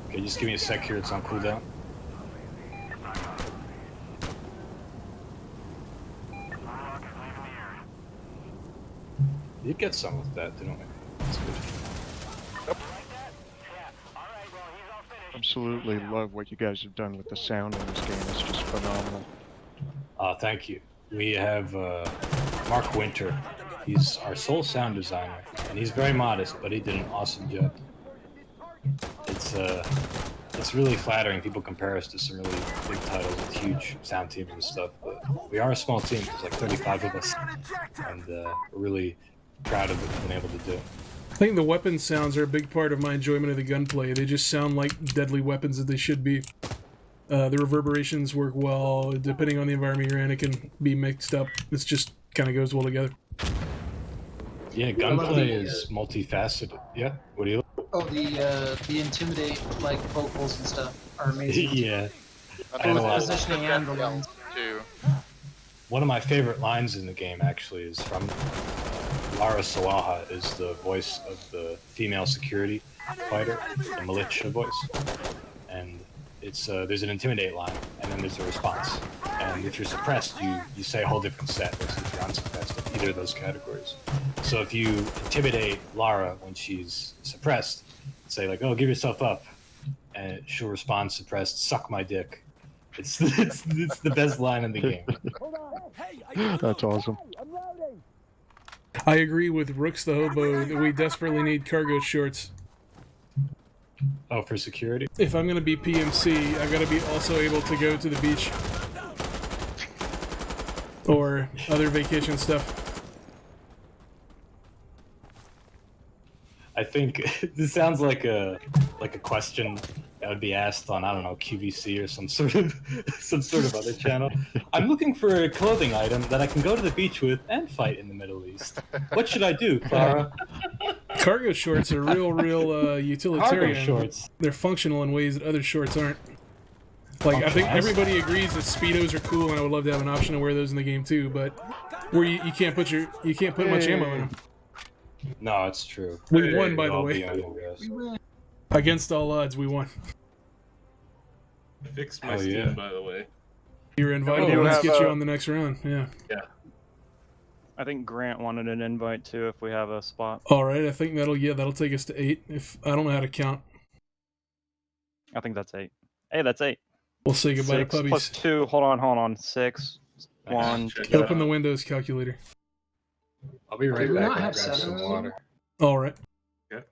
Okay, just give me a sec here, it's on cooldown. You get some with that, didn't we? That's good. Absolutely love what you guys have done with the sound in this game. It's just phenomenal. Thank you. We have Mark Winter. He's our sole sound designer, and he's very modest, but he did an awesome job. It's really flattering. People compare us to some really big titles with huge sound teams and stuff, but we are a small team. There's like 35 of us, and we're really proud of what we've been able to do. I think the weapon sounds are a big part of my enjoyment of the gunplay. They just sound like deadly weapons that they should be. The reverberations work well. Depending on the environment you're in, it can be mixed up. It just kind of goes well together. Yeah, gunplay is multifaceted. Yeah, what do you? Oh, the intimidate like vocals and stuff are amazing. Yeah, I know Both positioning and the lines. too. one of my favorite lines in the game actually is from Lara Tsarouhas, is the voice of the female security fighter, the militia voice, and it's there's an intimidate line, and then there's a response. And if you're suppressed, you say a whole different set versus if you're unsuppressed in either of those categories. So if you intimidate Lara when she's suppressed, say like, "Oh, give yourself up," and she'll respond suppressed, "Suck my dick." It's the best line in the game. That's awesome. I agree with Rooks the Hobo that we desperately need cargo shorts. Oh, for security? If I'm going to be PMC, I've got to be also able to go to the beach. Or other vacation stuff. I think this sounds like a question that would be asked on, I don't know, QVC or some sort of other channel. I'm looking for a clothing item that I can go to the beach with and fight in the Middle East. What should I do, Clara? Cargo shorts are real utilitarian. Cargo shorts. They're functional in ways that other shorts aren't. Like, I think everybody agrees that Speedos are cool, and I would love to have an option to wear those in the game too, but where you can't put much ammo in them. No, it's true. We won, by the I'll way. be honest, guys. Against all odds, we won. Fix my Oh, Steam, yeah. by the way. You're invited. do Let's have, get you on the next round. Yeah. I think Grant wanted an invite too if we have a spot. All right. I think that'll take us to 8. If I don't know how to count, I think that's 8. Hey, that's 8. we'll say goodbye 6 to puppies. plus 2. Hold on. 6. 1. Check it Open out. the Windows calculator. I'll be right Do we back. not I'll have grab 7 some of them? water. All right. Okay.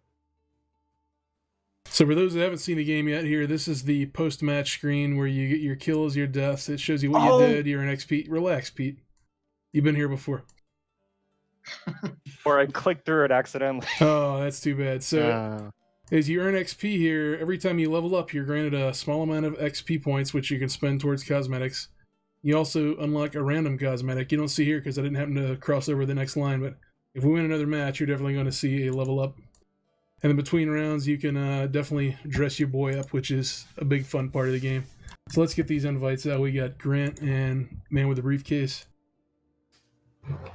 So for those that haven't seen the game yet, here, this is the post-match screen where you get your kills, your deaths. It shows you what you did, your XP. Relax, Pete. You've been here before. Or I clicked through it accidentally. Oh, that's too bad. So is you earn XP here. Every time you level up, you're granted a small amount of XP points, which you can spend towards cosmetics. You also unlock a random cosmetic. You don't see here because I didn't happen to cross over the next line, but if we win another match, you're definitely going to see a level up. And then between rounds, you can definitely dress your boy up, which is a big fun part of the game. So let's get these invites out. We got Grant and Man with a Briefcase.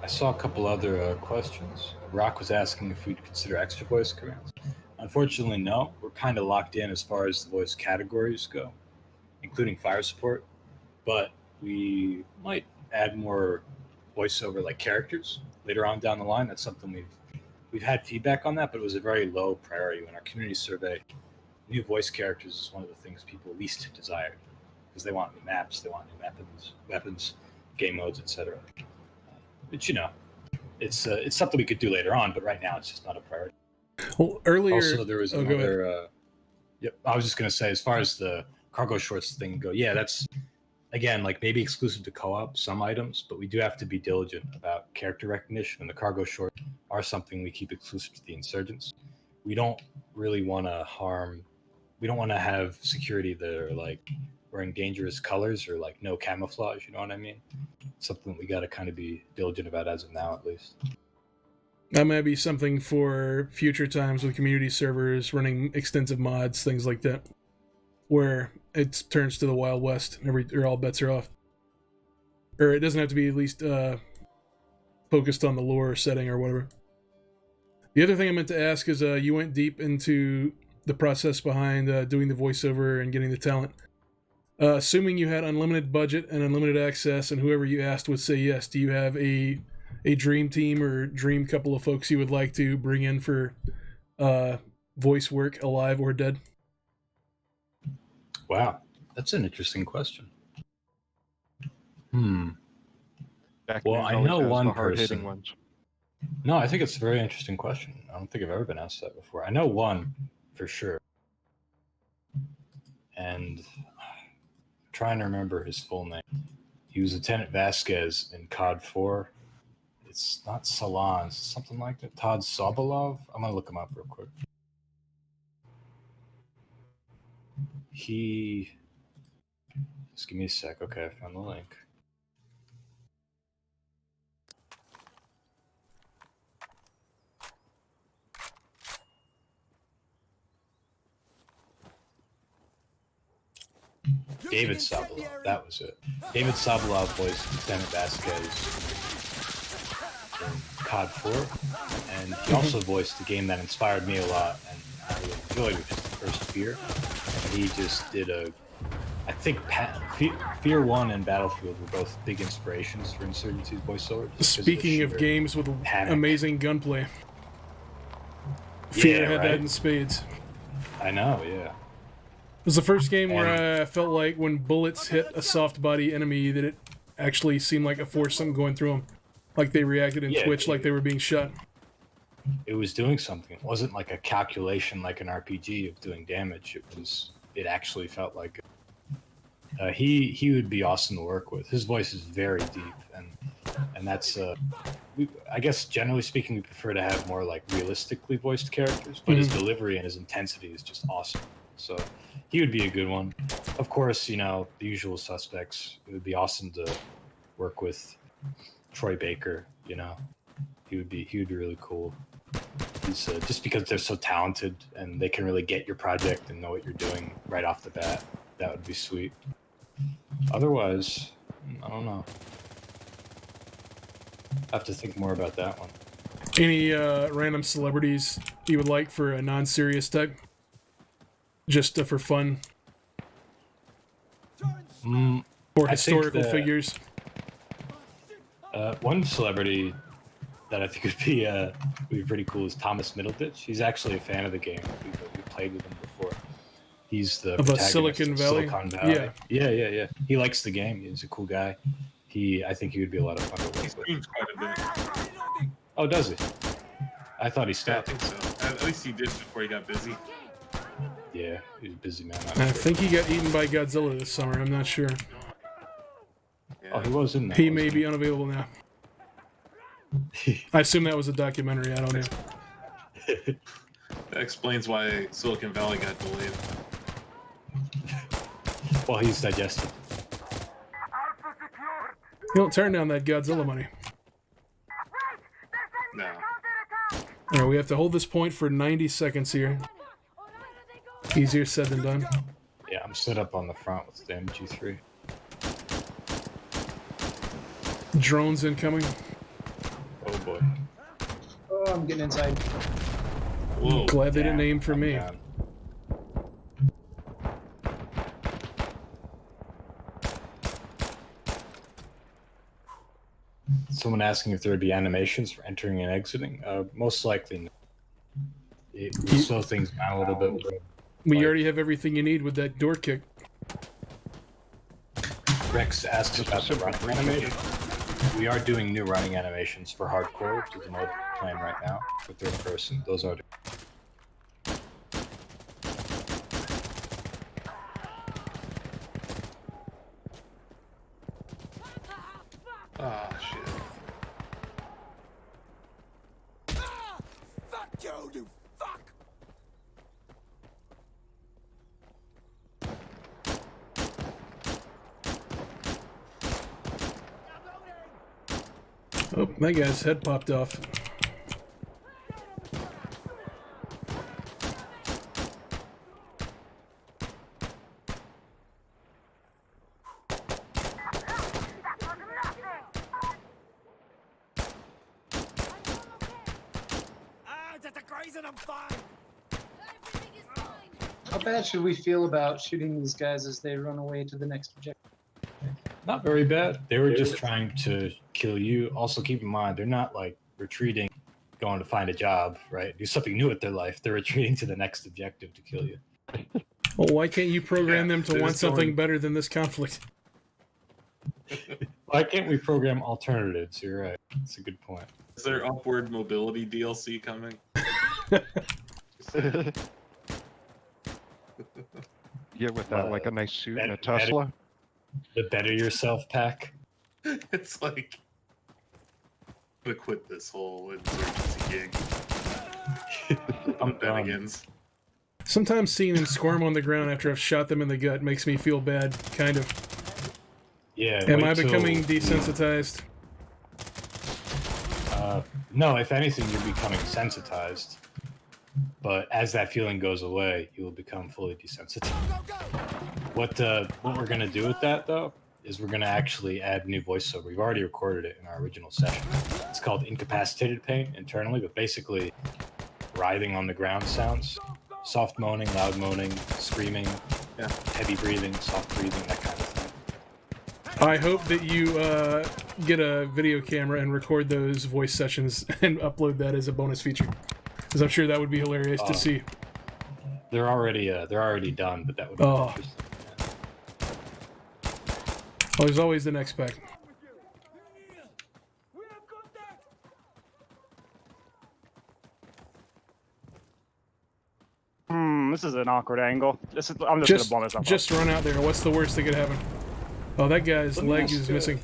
I saw a couple other questions. Rock was asking if we'd consider extra voice commands. Unfortunately, no. We're kind of locked in as far as the voice categories go, including fire support. But we might add more voiceover like characters later on down the line. That's something we've had feedback on that, but it was a very low priority in our community survey. New voice characters is one of the things people least desire because they want new maps, they want new weapons, game modes, etc. But it's something we could do later on, but right now it's just not a priority. Well, earlier, also there was another. Yep, I was just gonna say, as far as the cargo shorts thing go, yeah, that's again like maybe exclusive to co-op some items, but we do have to be diligent about character recognition, and the cargo shorts are something we keep exclusive to the insurgents. We don't really want to harm. We don't want to have security that are like wearing dangerous colors or like no camouflage. You know what I mean? Something we got to kind of be diligent about as of now, at least. That might be something for future times with community servers running extensive mods, things like that, where it turns to the Wild West and all bets are off. Or it doesn't have to be at least focused on the lore setting or whatever. The other thing I meant to ask is you went deep into the process behind doing the voiceover and getting the talent. Assuming you had unlimited budget and unlimited access and whoever you asked would say yes, do you have a dream team or dream couple of folks you would like to bring in for voice work, alive or dead? Wow, that's an interesting question. Shacknews Well, I always know has one the hard-hitting person. ones. No, I think it's a very interesting question. I don't think I've ever been asked that before. I know one for sure. And I'm trying to remember his full name. He was Lieutenant Vasquez in COD 4. It's not Salon, it's something like that. Todd Sobolov. I'm going to look him up real quick. Just give me a sec. Okay, I found the link. David Sobolov, that was it. David Sobolov voiced Lieutenant Vasquez in COD 4, and he also voiced a game that inspired me a lot, and I really enjoyed, which is the first Fear. And he just did I think Fear 1 and Battlefield were both big inspirations for Insurgency's voiceover. Speaking of games with panic. Amazing gunplay, Fear had right? that in spades. I know, yeah. It was the first game where I felt like when bullets hit a soft body enemy that it actually seemed like a force something going through them. Like they reacted in Twitch like they were being shot. It was doing something. It wasn't like a calculation like an RPG of doing damage. It actually felt like it. He would be awesome to work with. His voice is very deep, and that's I guess generally speaking we prefer to have more like realistically voiced characters, but his delivery and his intensity is just awesome. So he would be a good one. Of course, the usual suspects. It would be awesome to work with Troy Baker. He would be really cool. He's just because they're so talented and they can really get your project and know what you're doing right off the bat. That would be sweet. Otherwise, I don't know. I have to think more about that one. Any random celebrities you would like for a non-serious type? Just for fun? Or historical figures? One celebrity that I think would be pretty cool is Thomas Middleditch. He's actually a fan of the game. We played with him before. He's the protagonist Silicon Valley? Silicon Valley. Yeah. He likes the game. He's a cool guy. I think he would be a lot of fun to work with. He streams quite a bit. Oh, does he? I thought he Yeah, I stopped. think so. At least he did before he got busy. Yeah, he's a busy man. I think he got eaten by Godzilla this summer. I'm not sure. Yeah. Oh, he was in that. He may be unavailable now. I assume that was a documentary. I don't know. That explains why Silicon Valley got delayed. Well, he's digested. You don't turn down that Godzilla money. No. All right, we have to hold this point for 90 seconds here. Easier said than done. Yeah, I'm set up on the front with the MG3. Drones incoming. Oh boy. Oh, I'm getting inside. Whoa. Glad they didn't Damn, aim for I'm me. down. Someone asking if there would be animations for entering and exiting. Most likely no. It will slow things down a little bit. We already have everything you need with that door kick. Rex asks Just a about the simple running animation. We are doing new running animations for hardcore, which is another plan right now for third person. Those are. Ah, shit. Fuck you, you fuck! Oh, that guy's head popped off. Ah, that's a graze and I'm fine! How bad should we feel about shooting these guys as they run away to the next objective? Not very bad. They were just trying to kill you. Also, keep in mind, they're not like retreating, going to find a job, right? Do something new with their life. They're retreating to the next objective to kill you. Well, why can't you program them to they're want just going- something better than this conflict? Why can't we program alternatives? You're right. That's a good point. Is there upward mobility DLC coming? Yeah, with that, like a nice suit and a better- Tesla. The better yourself pack. It's like I'm gonna quit this whole insurgency gig. I'm I'm done. Bennigan's. Sometimes seeing them squirm on the ground after I've shot them in the gut makes me feel bad, kind of. Yeah. Am wait I till- becoming desensitized? No, if anything, you're becoming sensitized. But as that feeling goes away, you will become fully desensitized. What we're gonna do with that though is we're gonna actually add new voiceover. We've already recorded it in our original session. It's called incapacitated pain internally, but basically writhing on the ground sounds, soft moaning, loud moaning, screaming, Yeah. heavy breathing, soft breathing, that kind of thing. I hope that you get a video camera and record those voice sessions and upload that as a bonus feature. Because I'm sure that would be hilarious to see. They're already done, but that would be Oh. interesting. Oh, there's always the next pack. This is an awkward angle. I'm just gonna blow this up. Just run out there. What's the worst that could happen? Oh, that guy's Let me leg ask is you- missing.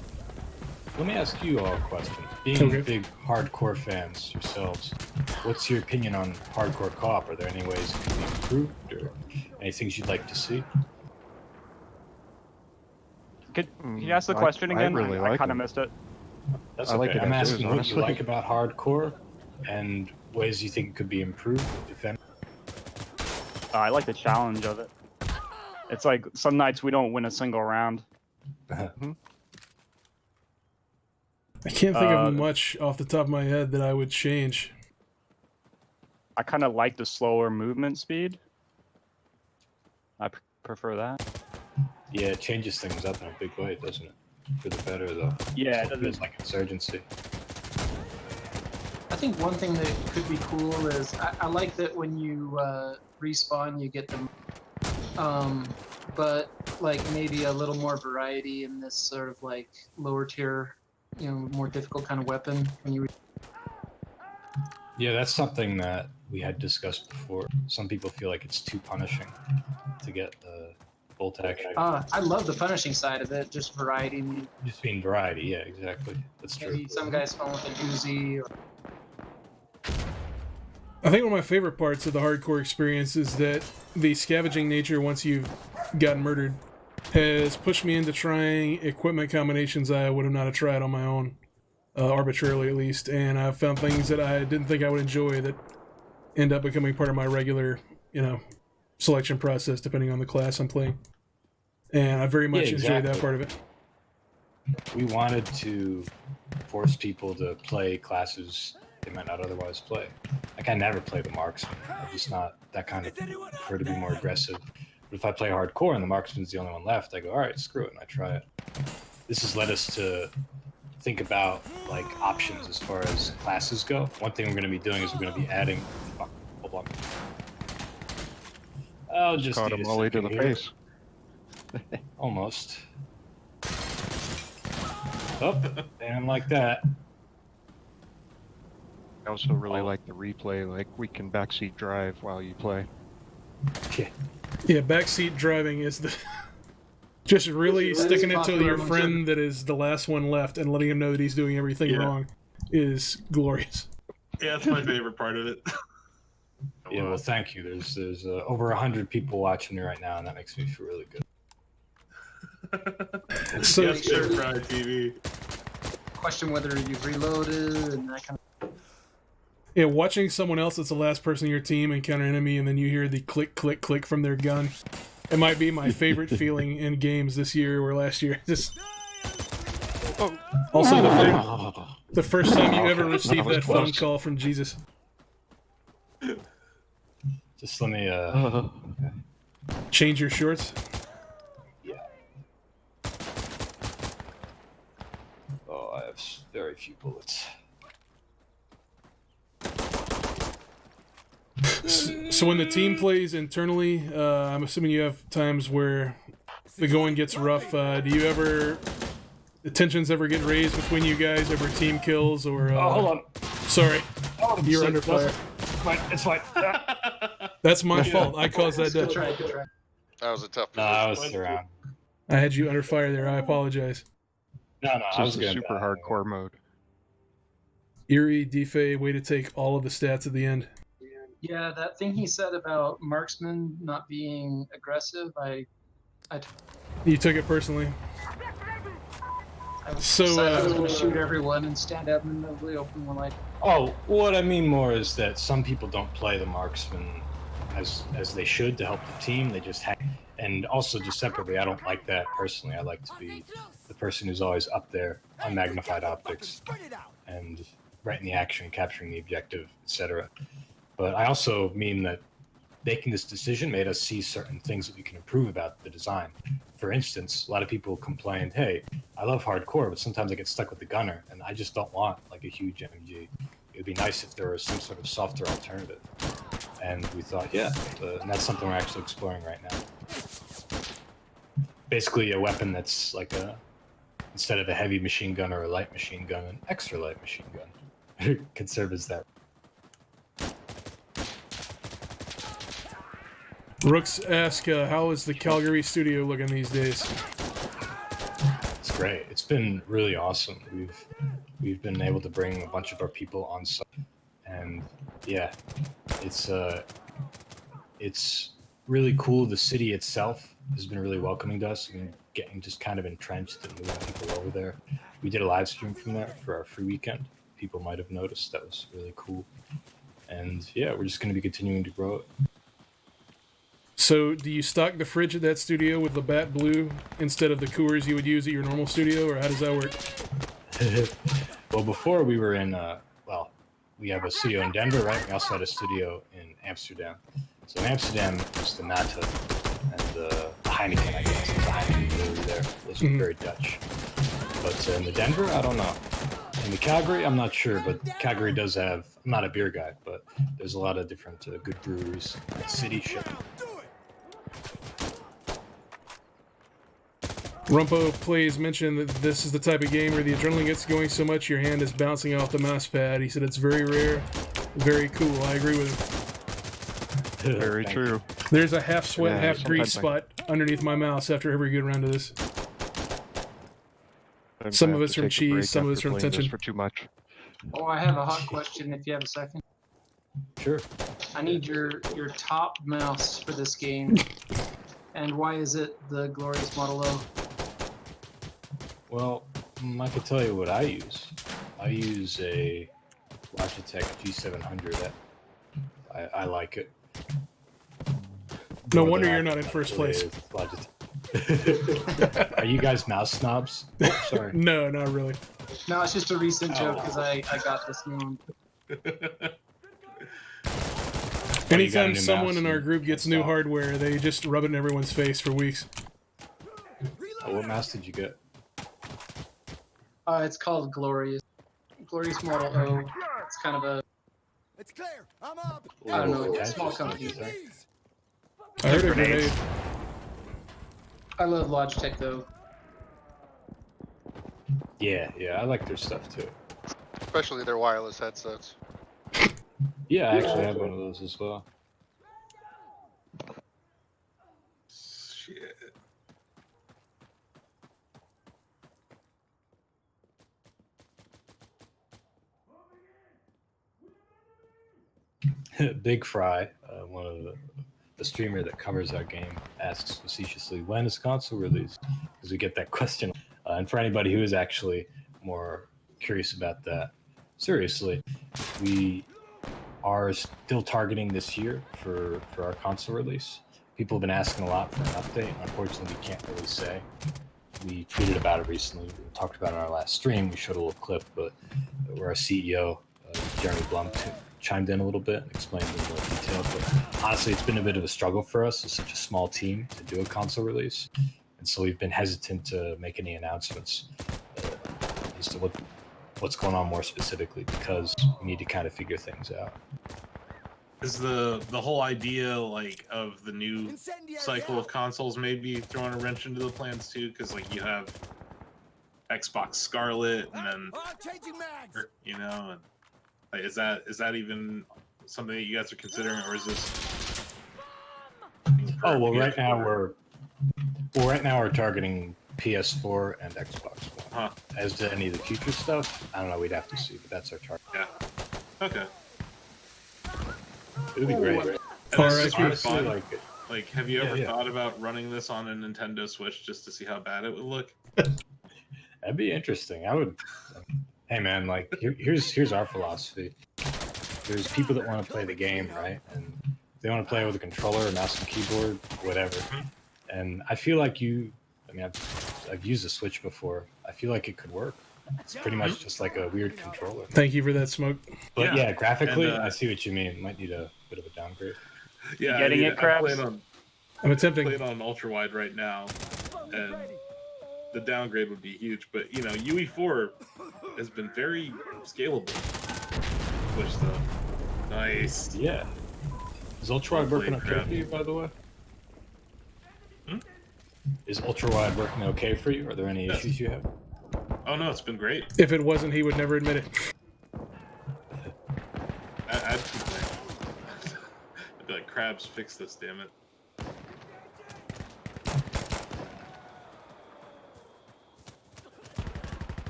Let me ask you all a question. Being Okay. big hardcore fans yourselves, what's your opinion on hardcore co-op? Are there any ways it can be improved, or any things you'd like to see? Can you ask the question I again? really I like kind of it. missed it. That's I like okay. it I'm as is, asking what you honestly. like about hardcore and ways you think could be improved, if any. I like the challenge of it. It's like some nights we don't win a single round. I can't think Uh, of much off the top of my head that I would change. I kind of like the slower movement speed. I prefer that. Yeah, it changes things up in a big way, doesn't it? For the better, though. Yeah, it It doesn't. feels like Insurgency. I think one thing that could be cool is I like that when you respawn, you get them. But like maybe a little more variety in this sort of like lower tier, more difficult kind of weapon when you. Yeah, that's something that we had discussed before. Some people feel like it's too punishing to get the bolt action. I love the punishing side of it, just variety. Just being variety, yeah, exactly. That's true. Maybe some guys spawn with a Uzi. Or... I think one of my favorite parts of the hardcore experience is that the scavenging nature, once you've gotten murdered, has pushed me into trying equipment combinations I would have not have tried on my own, arbitrarily at least, and I've found things that I didn't think I would enjoy that end up becoming part of my regular, selection process depending on the class I'm playing. And I very much enjoyed that part of it. We wanted to force people to play classes they might not otherwise play. Like, I never play the marksman. I'm just not that kind of, prefer to be more aggressive. But if I play hardcore and the marksman's the only one left, I go, all right, screw it, and I try it. This has led us to think about, like, options as far as classes go. One thing we're going to be doing is we're going to be adding... Fuck, hold on. I'll just caught him all the way to the face. Almost. Oh, damn like that. I also really like the replay, like we can backseat drive while you play. Yeah, backseat driving is the... just really sticking it to your friend that is the last one left and letting him know that he's doing everything wrong is glorious. Yeah, that's my favorite part of it. Yeah, well, thank you. There's over 100 people watching me right now, and that makes me feel really good. So, yes, sir, Friday TV. Question whether you've reloaded and that kind of... Yeah, watching someone else that's the last person in your team encounter an enemy and then you hear the click, click, click from their gun. It might be my favorite feeling in games this year or last year. Just... Also, the first time you ever received that phone call from Jesus. Just let me, Change your shorts? Yeah. Oh, I have very few bullets. So when the team plays internally, I'm assuming you have times where the going gets rough. Do you ever... the tensions ever get raised between you guys over team kills or... hold on. Sorry. You're Shit, under fire. It's fine. That's my fault. I caused that death. Good try, good try. That was a tough No, position. I was around. I had you under fire there. I apologize. No, I was This is super hardcore mode. Eerie, Defay, way to take all of the stats at the end. Yeah, that thing he said about marksman not being aggressive, You took it personally. I was So, decided I was going to shoot everyone and stand out in the open when Oh, what I mean more is that some people don't play the marksman as they should to help the team. They just hang. And also, just separately, I don't like that personally. I like to be the person who's always up there on magnified optics and right in the action, capturing the objective, etc. But I also mean that making this decision made us see certain things that we can improve about the design. For instance, a lot of people complained, hey, I love hardcore, but sometimes I get stuck with the gunner, and I just don't want like a huge MG. It would be nice if there was some sort of softer alternative. And we thought, yeah, and that's something we're actually exploring right now. Basically a weapon that's like instead of a heavy machine gun or a light machine gun, an extra light machine gun. Could serve as that. Rooks ask, how is the Calgary studio looking these days? It's great. It's been really awesome. We've been able to bring a bunch of our people on site, and yeah, it's really cool. The city itself has been really welcoming to us. I mean, getting just kind of entrenched and moving people over there. We did a live stream from there for our free weekend. People might have noticed. That was really cool. And yeah, we're just going to be continuing to grow it. So, do you stock the fridge at that studio with Labatt Blue instead of the Coors you would use at your normal studio, or how does that work? Well, before we were in, we have a studio in Denver, right? We also had a studio in Amsterdam. So in Amsterdam, it's the Nata and the Heineken, I guess. The Heineken brewery there. Those are very Dutch. But in the Denver, I don't know. In the Calgary, I'm not sure, but Calgary does have, I'm not a beer guy, but there's a lot of different good breweries. City ship. Rumpo Plays mentioned that this is the type of game where the adrenaline gets going so much your hand is bouncing off the mouse pad. He said it's very rare, very cool. I agree with him. Very true. There's a half sweat, half grease sometimes spot underneath my mouse after every good round of this. Sometimes Some I of have it's to from take a cheese, break some of after it's from playing this tension. for too much. Oh, I have a hot question if you have a second. Sure. I need your top mouse for this game. And why is it the glorious Model O? Well, I could tell you what I use. I use a Logitech G700. I like it. No More wonder than you're not in first place. Logitech. Are you guys mouse snobs? Oh, sorry. No, not really. No, it's just a recent joke Oh. because I got this new one. Oh, you got a Anytime new someone mouse in our and group can't gets new stop. hardware, they just rub it in everyone's face for weeks. Oh, what mouse did you get? It's called Glorious Model O. It's kind of a, It's clear. I'm up. I don't know, Little it's a small contentious, don't company. you think? I heard a Grenades. grenade. I love Logitech though. Yeah, I like their stuff too. Especially their wireless headsets. Yeah, I actually have one of those as well. Shit. Big Fry, one of the streamer that covers our game, asks facetiously, "When is console release?" Because we get that question. And for anybody who is actually more curious about that, seriously, we are still targeting this year for our console release. People have been asking a lot for an update. Unfortunately, we can't really say. We tweeted about it recently. We talked about it on our last stream. We showed a little clip, but where our CEO, Jeremy Blum, chimed in a little bit and explained in more detail. But honestly, it's been a bit of a struggle for us as such a small team to do a console release. And so we've been hesitant to make any announcements as to what's going on more specifically, because we need to kind of figure things out. Is the whole idea like of the new Incendiary cycle out. of consoles maybe throwing a wrench into the plans too? Because like you have Xbox Scarlet and then I'm changing mags. you know, and like, is that even something that you guys are considering, or is this? Oh well, right now we're targeting PS4 and Xbox One. Huh. As to any of the future stuff, I don't know. We'd have to see, but that's our target. Yeah. Okay. It would be great. And All it's right, just for Honestly, fun. Like, have you ever yeah. thought about running this on a Nintendo Switch just to see how bad it would look? That'd be interesting. I would. Hey man, like here's our philosophy. There's people that want to play the game, right? And they want to play with a controller, a mouse and keyboard, whatever. And I feel like I've used a Switch before. I feel like it could work. It's pretty much just like a weird controller. Thank you for that, Smoke. But yeah, graphically, and, I see what you mean. Might need a bit of a downgrade. Yeah, getting it, Krabs? I'm attempting. I'm playing on ultra wide right now, and the downgrade would be huge. But you know, UE4 has been very scalable. Switch though, nice. Yeah. Is ultrawide working okay Crap. for you, by the way? Hmm? Is ultrawide working okay for you? Are there any Yes. issues you have? Oh no, it's been great. If it wasn't, he would never admit it. I'd complain. I'd be like, Krabs, fix this, damn it.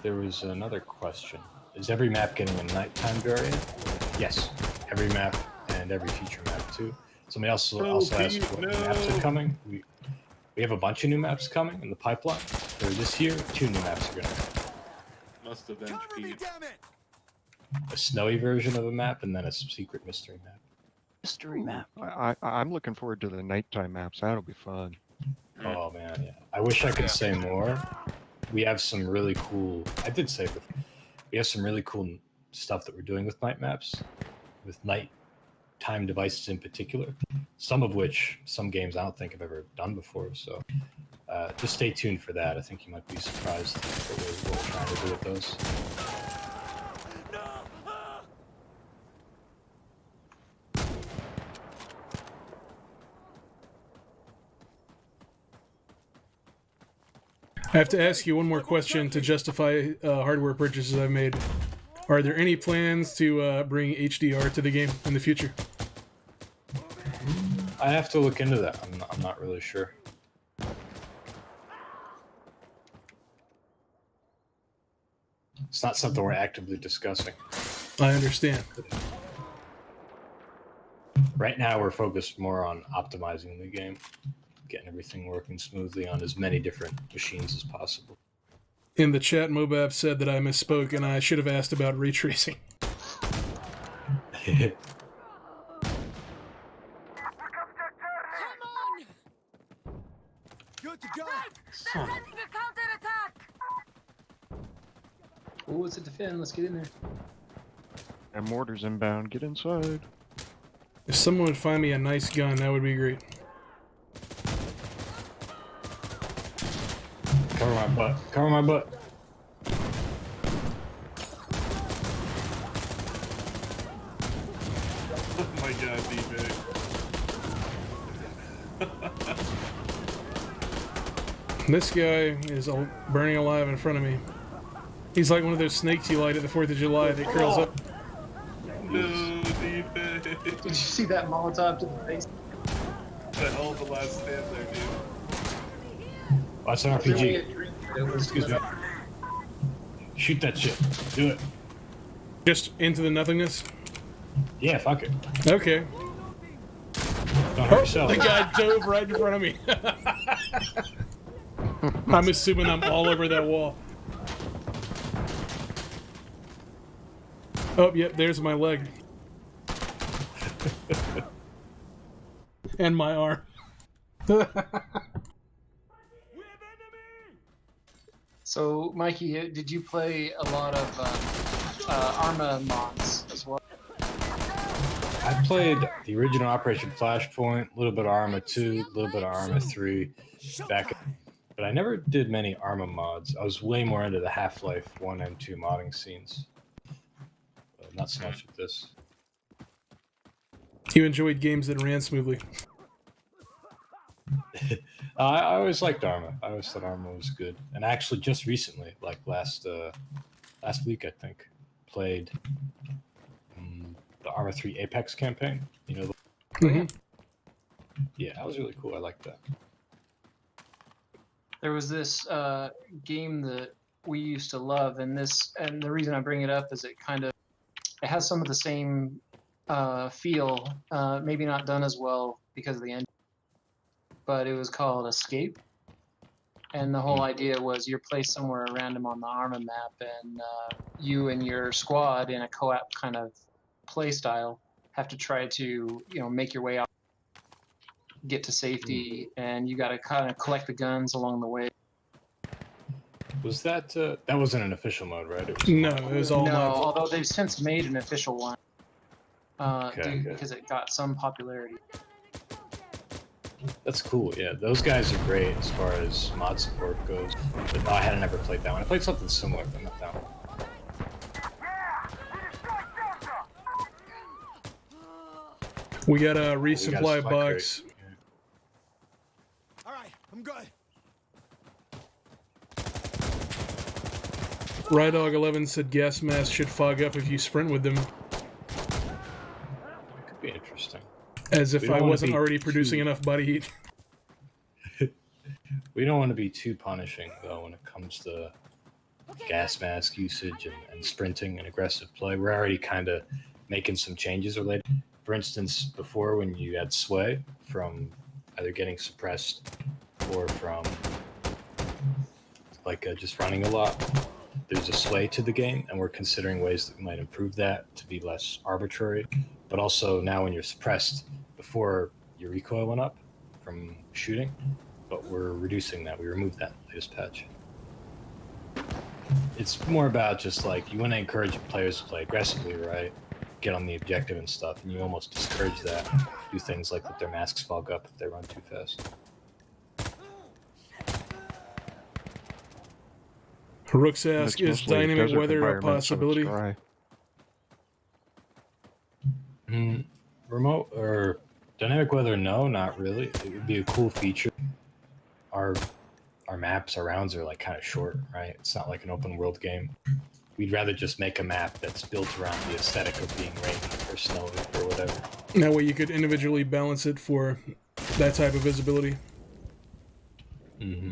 There was another question. Is every map getting a nighttime variant? Yes, every map and every future map too. Somebody else also asked Pete, what new maps are coming. We have a bunch of new maps coming in the pipeline. For this year, 2 new maps are going to come. Must avenge Cover me, Pete. damn it. A snowy version of a map and then a secret mystery map. Mystery map. I'm looking forward to the nighttime maps. That'll be fun. Oh man, yeah. I wish I could say more. We have some really cool. I did say before. We have some really cool stuff that we're doing with night maps, with nighttime devices in particular. Some of which some games I don't think I've ever done before. So just stay tuned for that. I think you might be surprised at what we're trying to do with those. I have to ask you one more question to justify hardware purchases I've made. Are there any plans to bring HDR to the game in the future? I have to look into that. I'm not really sure. It's not something we're actively discussing. I understand. right now we're focused more on optimizing the game, getting everything working smoothly on as many different machines as possible. In the chat, Mobab said that I misspoke and I should have asked about ray tracing. Come on! Good to go. Son of a- Oh, it's a defend. Let's get in there. And mortars inbound. Get inside. If someone would find me a nice gun, that would be great. Cover my butt. Cover my butt. Oh my god, D-Bag. This guy is burning alive in front of me. He's like one of those snakes you light at the 4th of July that curls up. No, D-Bag. Did you see that Molotov to the face? The hell of the last stand there, dude. Watch an Really a RPG. dream, but it was Excuse me. Shoot that shit. Do it. Just into the nothingness? Yeah, fuck it. Okay. Don't hurt yourself. The guy dove right in front of me. I'm assuming I'm all over that wall. Oh, yep, there's my leg. And my arm. So, Mikey, did you play a lot of Arma mods as well? I played the original Operation Flashpoint, a little bit of Arma 2, a little bit of Arma 3 back, but I never did many Arma mods. I was way more into the Half-Life 1 and 2 modding scenes. Not so much with this. You enjoyed games that ran smoothly. I always liked Arma. I always thought Arma was good. And actually, just recently, like last week, I think, played the Arma 3 Apex campaign. You know, yeah, that was really cool. I liked that. There was this game that we used to love, and the reason I bring it up is it has some of the same feel, maybe not done as well because of the engine, but it was called Escape, and the whole idea was you're placed somewhere random on the Arma map, and you and your squad in a co-op kind of play style have to try to make your way out, get to safety, and you got to kind of collect the guns along the way. Was that that wasn't an official mode, right? It was No, it was all No, mods. although they've since made an official one Okay. because it got some popularity. That's cool. Yeah, those guys are great as far as mod support goes. But no, I hadn't ever played that one. I played something similar, but not that one. We got a We got a resupply supply box. crate. Yeah. All right, I'm good. Rydog11 said gas masks should fog up if you sprint with them, That could be interesting. as if We I don't wanna wasn't be already producing too- enough body heat. We don't want to be too punishing, though, when it comes to gas mask usage and sprinting and aggressive play. We're already kind of making some changes related. For instance, before when you had sway from either getting suppressed or from just running a lot, there's a sway to the game, and we're considering ways that we might improve that to be less arbitrary. But also now when you're suppressed, before your recoil went up from shooting, but we're reducing that. We removed that in the latest patch. It's more about just like you want to encourage players to play aggressively, right? Get on the objective and stuff, and you almost discourage that. Do things like let their masks fog up if they run too fast. Rooks And ask, it's is mostly dynamic desert weather a environment, so it's possibility? dry. Remote or dynamic weather? No, not really. It would be a cool feature. Our maps, our rounds are like kind of short, right? It's not like an open world game. We'd rather just make a map that's built around the aesthetic of being rainy or snowy or whatever. That way you could individually balance it for that type of visibility. Mm-hmm.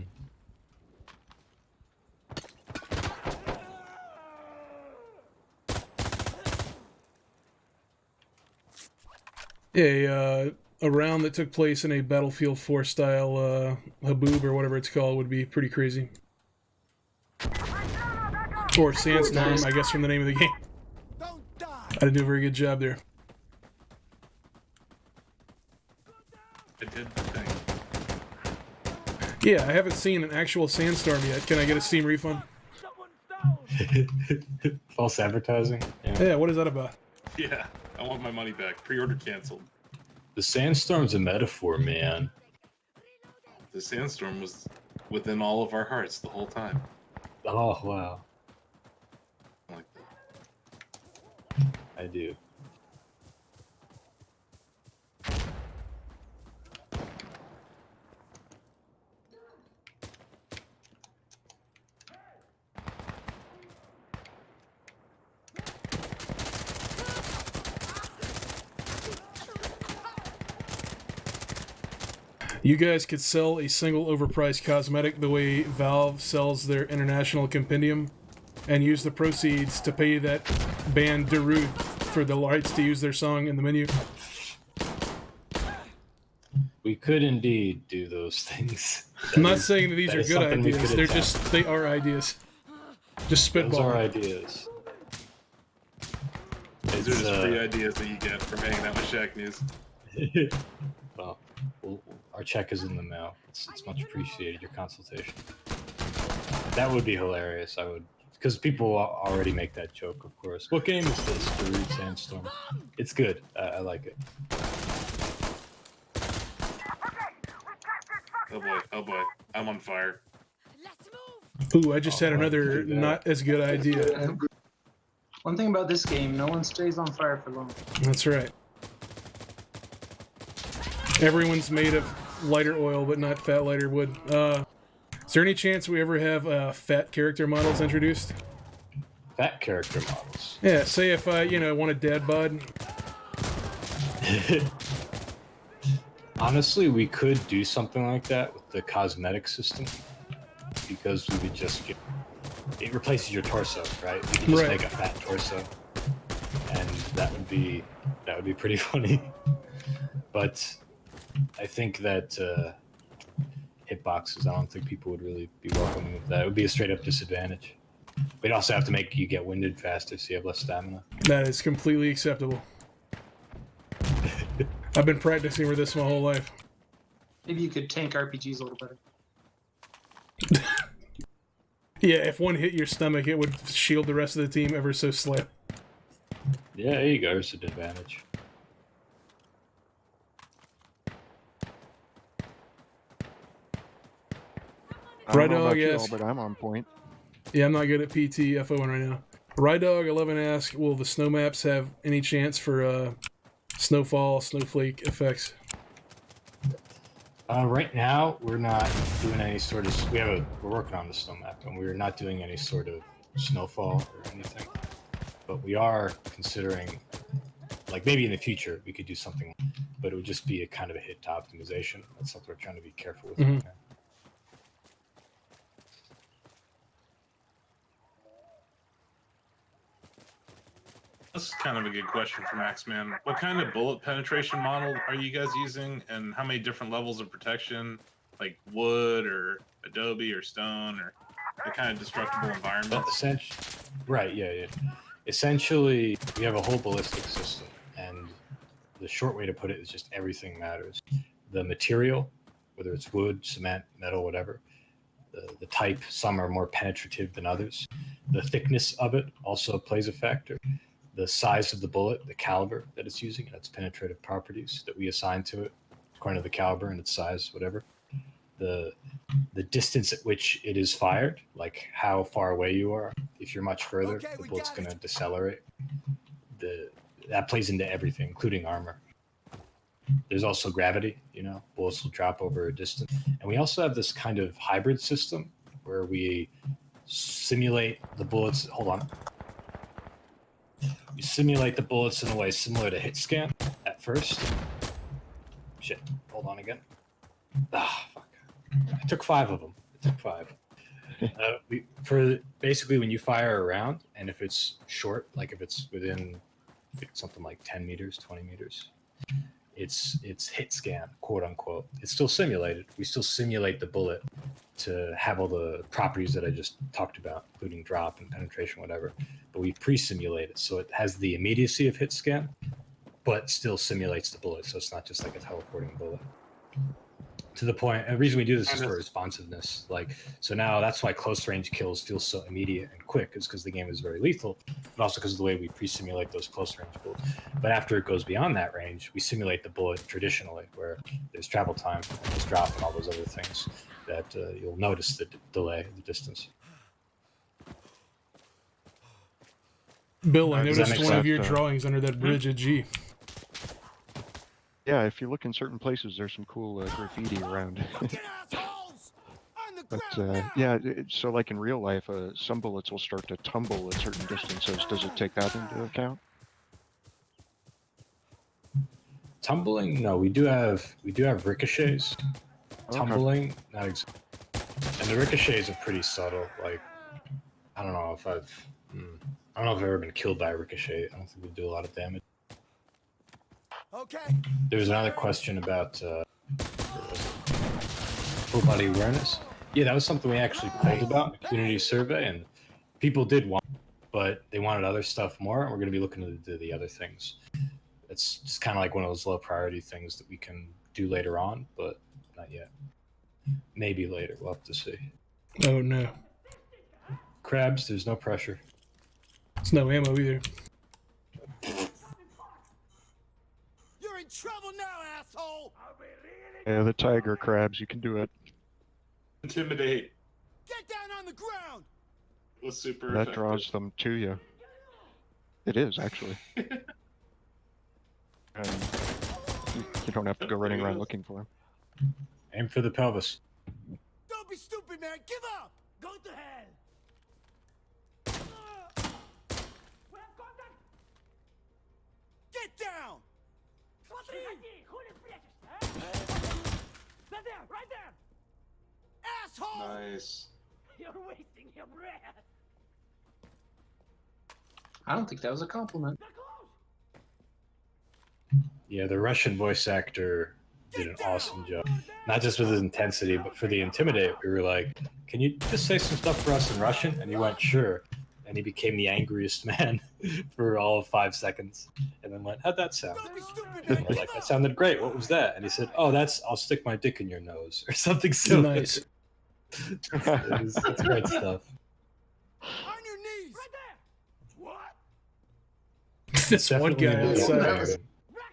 A round that took place in a Battlefield 4 style Haboob or whatever it's called would be pretty crazy. Or Sandstorm, Nice. I guess, from the name of the game. Don't die. I didn't do a very good job there. I did the thing. Yeah, I haven't seen an actual Sandstorm yet. Can I get a Steam refund? False advertising. Yeah, what is that about? Yeah, I want my money back. Pre-order canceled. The Sandstorm's a metaphor, man. The Sandstorm was within all of our hearts the whole time. Oh, wow. I like that. I do. You guys could sell a single overpriced cosmetic the way Valve sells their international compendium and use the proceeds to pay that band Darude for the rights to use their song in the menu. We could indeed do those things. I'm not saying that these are is good something we ideas. could They're attempt. just, they are ideas. Just Those spitball. are ideas. These are It's, just free ideas that you get from hanging out with Shacknews. well, our check is in the mail. It's much appreciated, your consultation. That would be hilarious. I would, because people already make that joke, of course. What game is this? Darude Sandstorm. It's good. I like it. Oh boy, I'm on fire. Ooh, I just had Oh, another do that. not as good idea. One thing about this game, no one stays on fire for long. That's right. Everyone's made of lighter oil, but not fat lighter wood. Is there any chance we ever have fat character models introduced? Fat character models. Yeah, say if I, want a dad bod. Honestly, we could do something like that with the cosmetic system, because we would just get, it replaces your torso, right? We could just Right. make a fat torso, and that would be pretty funny. But I think that hitboxes, I don't think people would really be welcoming of that. It would be a straight up disadvantage. We'd also have to make you get winded faster so you have less stamina. That is completely acceptable. I've been practicing for this my whole life. Maybe you could tank RPGs a little better. Yeah, if one hit your stomach, it would shield the rest of the team ever so slightly. Yeah, there you go. There's an advantage. I don't know Dog about you all, asks- but I'm on point. Yeah, I'm not good at PTFOing right now. Rydog11 asks, will the snow maps have any chance for snowfall, snowflake effects? Right now, we're not doing any sort of. We're working on the snow map, and we're not doing any sort of snowfall or anything. But we are considering, like maybe in the future, we could do something, but it would just be a kind of a hit to optimization. That's something we're trying to be careful with. Mhm. Right now. This is kind of a good question for Maxman. What kind of bullet penetration model are you guys using, and how many different levels of protection, like wood or adobe or stone, or the kind of destructible environments? Right, yeah. Essentially, we have a whole ballistic system, and the short way to put it is just everything matters. The material, whether it's wood, cement, metal, whatever, the type, some are more penetrative than others. The thickness of it also plays a factor. The size of the bullet, the caliber that it's using, and its penetrative properties that we assign to it, according to the caliber and its size, whatever. The distance at which it is fired, like how far away you are. If you're much further, Okay, the we bullet's got going to it. decelerate. That plays into everything, including armor. There's also gravity, bullets will drop over a distance. And we also have this kind of hybrid system where we simulate the bullets. Hold on. We simulate the bullets in a way similar to hit scan at first. Shit. Hold on again. Fuck. I took 5 of them. I took 5. For basically when you fire a round, and if it's short, like if it's within something like 10 meters, 20 meters, it's hit scan, quote unquote. It's still simulated. We still simulate the bullet to have all the properties that I just talked about, including drop and penetration, whatever. But we pre-simulate it, so it has the immediacy of hit scan, but still simulates the bullet. So it's not just like a teleporting bullet. To the point, and the reason we do this is for responsiveness. Like, so now that's why close range kills feel so immediate and quick, is because the game is very lethal, but also because of the way we pre-simulate those close range bullets. But after it goes beyond that range, we simulate the bullet traditionally, where there's travel time, and there's drop, and all those other things that you'll notice the delay, the distance. Bill, I Does that noticed make one of sense? your drawings under that bridge at G. Yeah, if you look in certain places, there's some cool graffiti around. Fucking assholes! On the But ground now! yeah, so like in real life, some bullets will start to tumble at certain distances. Does it take that into account? Tumbling? No, we do have ricochets. Okay. Tumbling, not exactly. And the ricochets are pretty subtle. Like, I don't know if I've ever been killed by a ricochet. I don't think we do a lot of damage. Okay. There was another question about full body awareness. Yeah, that was something we actually polled about in the community survey, and people did want, but they wanted other stuff more. And we're going to be looking to do the other things. It's just kind of like one of those low priority things that we can do later on, but not yet. Maybe later. We'll have to see. Oh no. Crabs, there's no pressure. There's no ammo either. You're in trouble now, asshole! Yeah, the tiger crabs, you can do it. Intimidate. Get down on the ground! It was super That effective. draws them to you. It is, actually. And you don't have to go running around looking for them. Aim for the pelvis. Don't be stupid, man! Give up! Go to hell! Get down! Asshole! Nice. I don't think that was a compliment. Yeah, the Russian voice actor did an awesome job. Not just with his intensity, but for the intimidate. We were like, can you just say some stuff for us in Russian? And he went, sure. And he became the angriest man for all of 5 seconds. And then went, how'd that sound? Don't be stupid, And man! we're like, that sounded great. What was that? And he said, oh, that's I'll stick my dick in your nose or something silly. Nice. It's great stuff. On your knees! Right there! What? This one Definitely guy an outside. intimidate.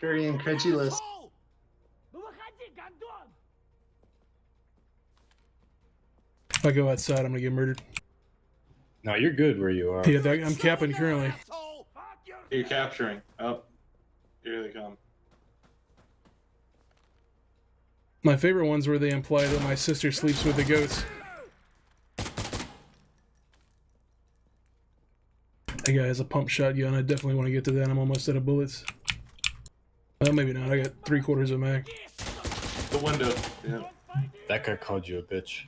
Very incredulous. Asshole! If I go outside, I'm gonna get murdered. No, you're good where you are. Yeah, I'm capping currently. Asshole! You're capturing. Oh, here they come. My favorite ones where they imply that my sister sleeps with the goats. That guy has a pump shotgun. I definitely want to get to that. I'm almost out of bullets. Well, maybe not. I got 3/4 of mag. The window. Yeah. That guy called you a bitch.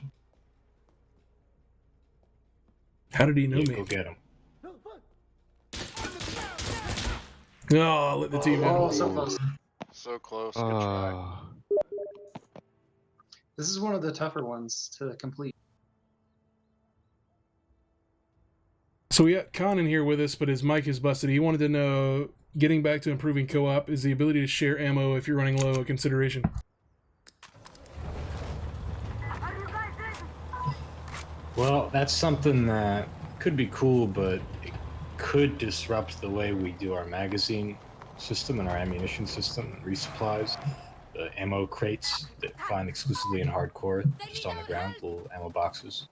How did he know Yeah, me? go get him. Oh, I'll let the team Oh, out. so close. So close. Good try. This is one of the tougher ones to complete. So we got Khan in here with us, but his mic is busted. He wanted to know, getting back to improving co-op, is the ability to share ammo if you're running low a consideration? Well, that's something that could be cool, but it could disrupt the way we do our magazine system and our ammunition system and resupplies. The ammo crates that you find exclusively in hardcore, just on the ground, little ammo boxes.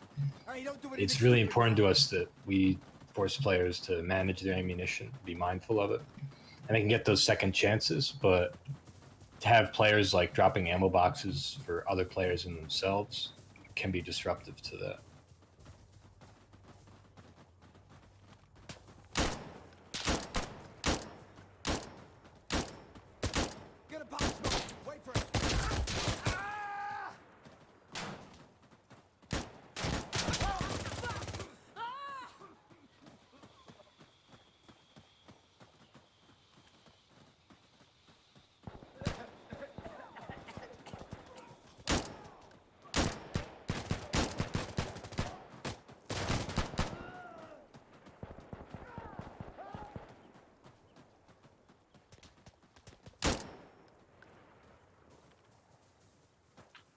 Hey, don't do It's anything really stupid, important man. to us that we force players to manage their ammunition, be mindful of it. And they can get those second chances, but to have players like dropping ammo boxes for other players and themselves can be disruptive to that. Get a pop smoke. Wait for it. Ah!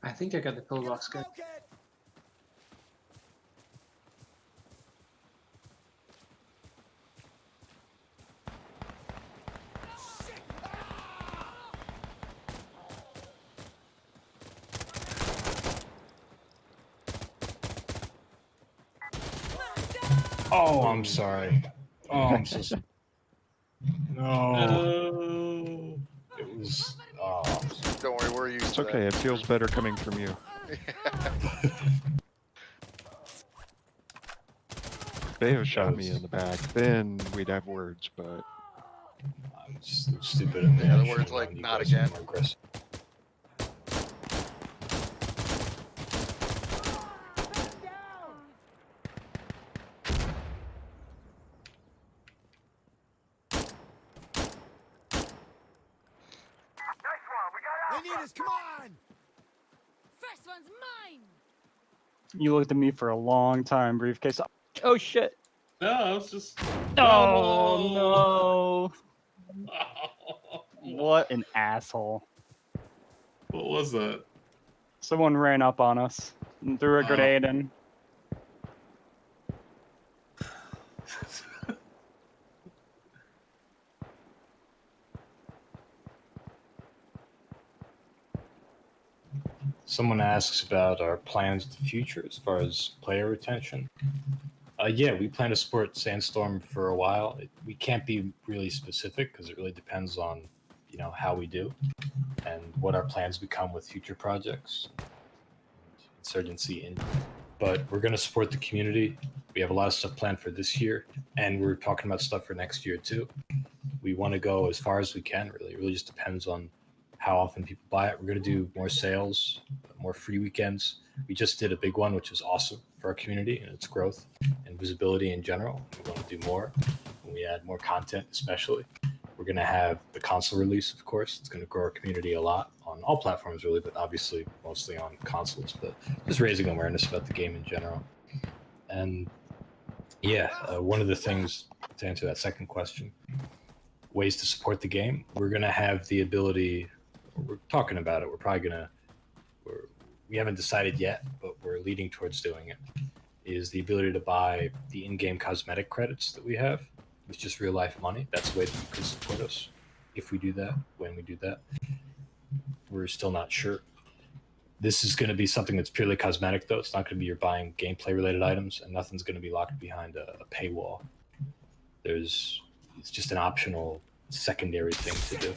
I think I got the pillbox gun. Smoke it. Shit. Oh, I'm sorry. Oh, I'm so sorry. No, it was. Oh, I'm sorry. Don't worry, we're used It's to okay. It feels better coming from you. that. If they have shot me in the back, then we'd have words. But I'm just stupid. And Yeah, the word's like, "Not again." More aggressive. They need us. Come on. First one's mine. You looked at me for a long time, briefcase. Oh shit! No, I was just. Oh no! No. What an asshole! What was that? Someone ran up on us and threw a grenade in. Someone asks about our plans in the future as far as player retention. Yeah, we plan to support Sandstorm for a while. We can't be really specific because it really depends on, how we do and what our plans become with future projects. Insurgency in. But we're going to support the community. We have a lot of stuff planned for this year, and we're talking about stuff for next year too. We want to go as far as we can, really. It really just depends on how often people buy it. We're going to do more sales, more free weekends. We just did a big one, which is awesome for our community and its growth and visibility in general. We want to do more. When we add more content, especially. We're going to have the console release, of course. It's going to grow our community a lot on all platforms, really, but obviously mostly on consoles. But just raising awareness about the game in general. And yeah, one of the things to answer that second question, ways to support the game, we're going to have the ability, we're talking about it, we're probably going to, we haven't decided yet, but we're leading towards doing it, is the ability to buy the in-game cosmetic credits that we have. It's just real life money. That's the way that you could support us if we do that, when we do that. We're still not sure. This is going to be something that's purely cosmetic, though. It's not going to be you're buying gameplay related items, and nothing's going to be locked behind a paywall. It's just an optional secondary thing to do.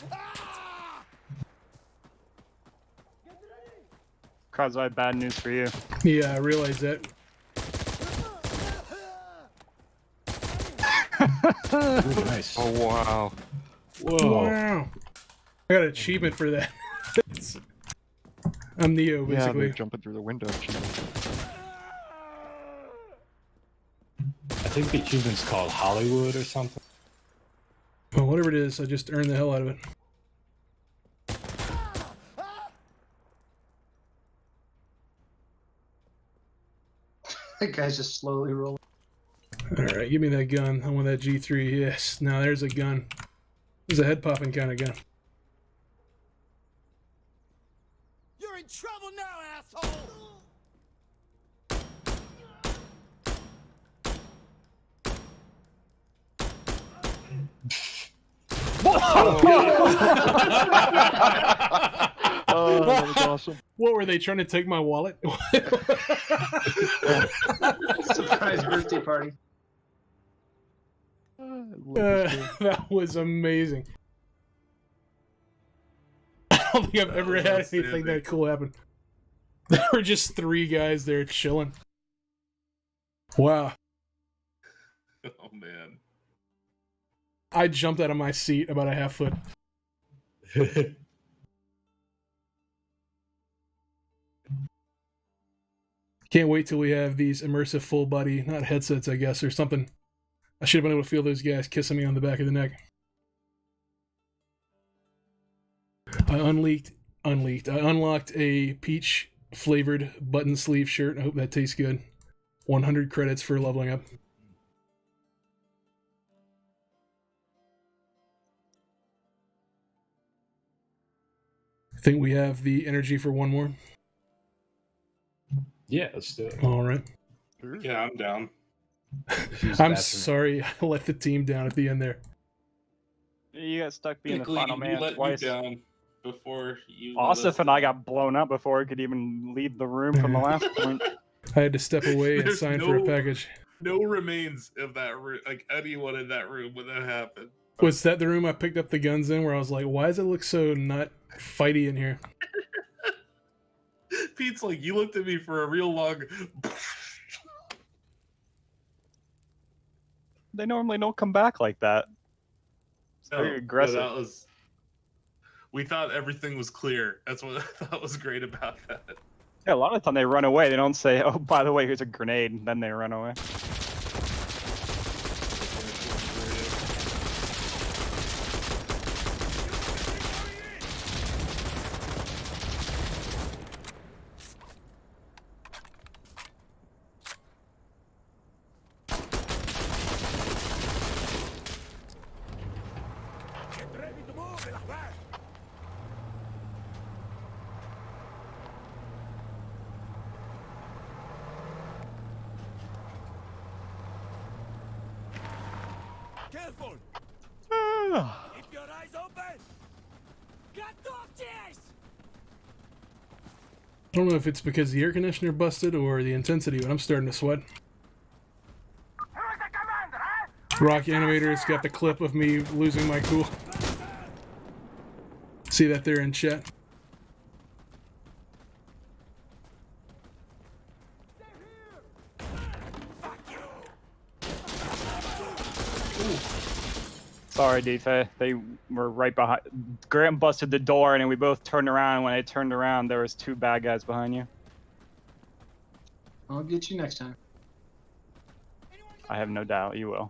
Cause I have bad news for you. Yeah, I realize that. Ooh, nice. oh wow, Whoa. Wow. I got an achievement for that. I'm Neo, yeah, they're basically. jumping through the window. I think the achievement's called Hollywood or something. Well, whatever it is, I just earned the hell out of it. That guy's just slowly rolling. Alright, give me that gun. I want that G3. Yes. Now there's a gun. This is a head popping kind of gun. You're in trouble now, asshole. Oh, that was awesome. What were they trying to take my wallet? Surprise birthday party. That was amazing. I don't think I've ever had anything that cool happen. There were just 3 guys there chilling. Wow. Oh man. I jumped out of my seat about a half foot. Can't wait till we have these immersive full body, not headsets, I guess, or something. I should have been able to feel those guys kissing me on the back of the neck. I unlocked a peach flavored button sleeve shirt. I hope that tastes good. 100 credits for leveling up. I think we have the energy for one more. Yeah, let's do it. All right. Yeah, I'm down. Use the I'm bathroom. sorry I let the team down at the end there. You got stuck being the Technically, final you man let twice. you down before you. let us Asif and I down. got blown up before he could even leave the room from the last point. I had to step away and There's sign for a package. No remains of that room, like anyone in that room when that happened. Was that the room I picked up the guns in where I was like, why does it look so not fighty in here? Pete's like, you looked at me for a real long. They normally don't come back like that. It's very aggressive. That was. We thought everything was clear. That's what I thought was great about that. Yeah, a lot of the time they run away. They don't say, "Oh, by the way, here's a grenade," and then they run away. Get ready to move, el Ahbar. Careful! Keep your eyes open! Got doctors! I don't know if it's because the air conditioner busted or the intensity, but I'm starting to sweat. Rock Animator's got the clip of me losing my cool. See that there in chat? Sorry, Defe. They were right behind. Graham busted the door, and then we both turned around. And when I turned around, there was 2 bad guys behind you. I'll get you next time. I have no doubt you will.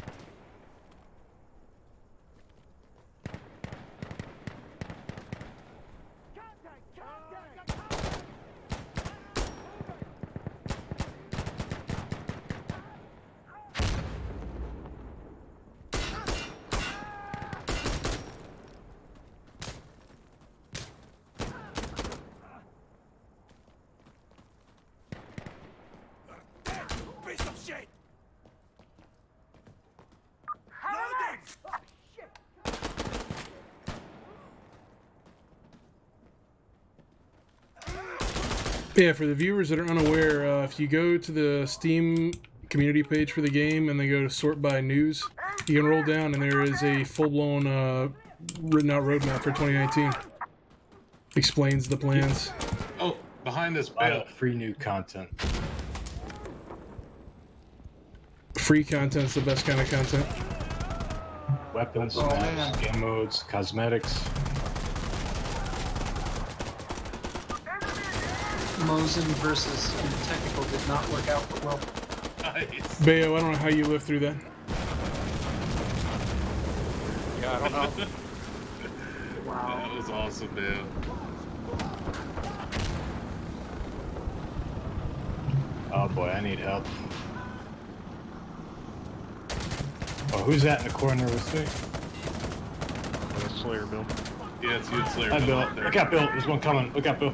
Piece of shit! Loading! Yeah, for the viewers that are unaware, if you go to the Steam community page for the game and they go to sort by news, you can roll down and there is a full-blown written out roadmap for 2019. Explains the plans. Oh, behind this A lot bale. of free new content. Free content's the best kind of content. Weapons, Oh, maps, man. game modes, cosmetics. Mosin versus technical did not work out well. Nice. Bayo, I don't know how you lived through that. Yeah, I don't know. Wow. That was awesome, man. Oh boy, I need help. Oh, who's that in the corner with me? Slayer Bill. Yeah, it's you and Slayer. Hi, Bill Bill. up there. Look out, Bill. There's one coming. Look out, Bill.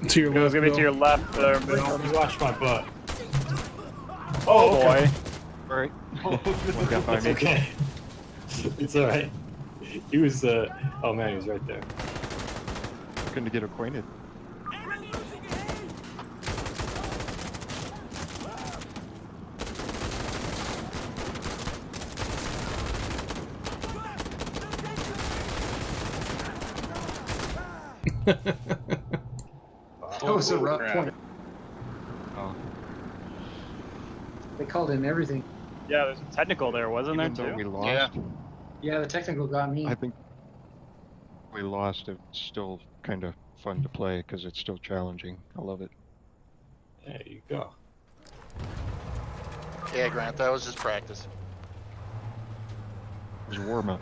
To your It was left, gonna be to your Bill. left there, Bill. You watch my butt. Oh okay. boy. All right. Oh, got by it's me. okay. It's all right. He was. Oh man, he was right there. Looking to get acquainted. Enemy losing ahead! That was a rough crap. point. Oh, They called in everything. Yeah, there's a technical there, wasn't there even though too? we lost, Yeah. Yeah, the technical got me. I think we lost. It's still kind of fun to play because it's still challenging. I love it. There you go. Yeah, Grant, that was just practice. It was a warm up.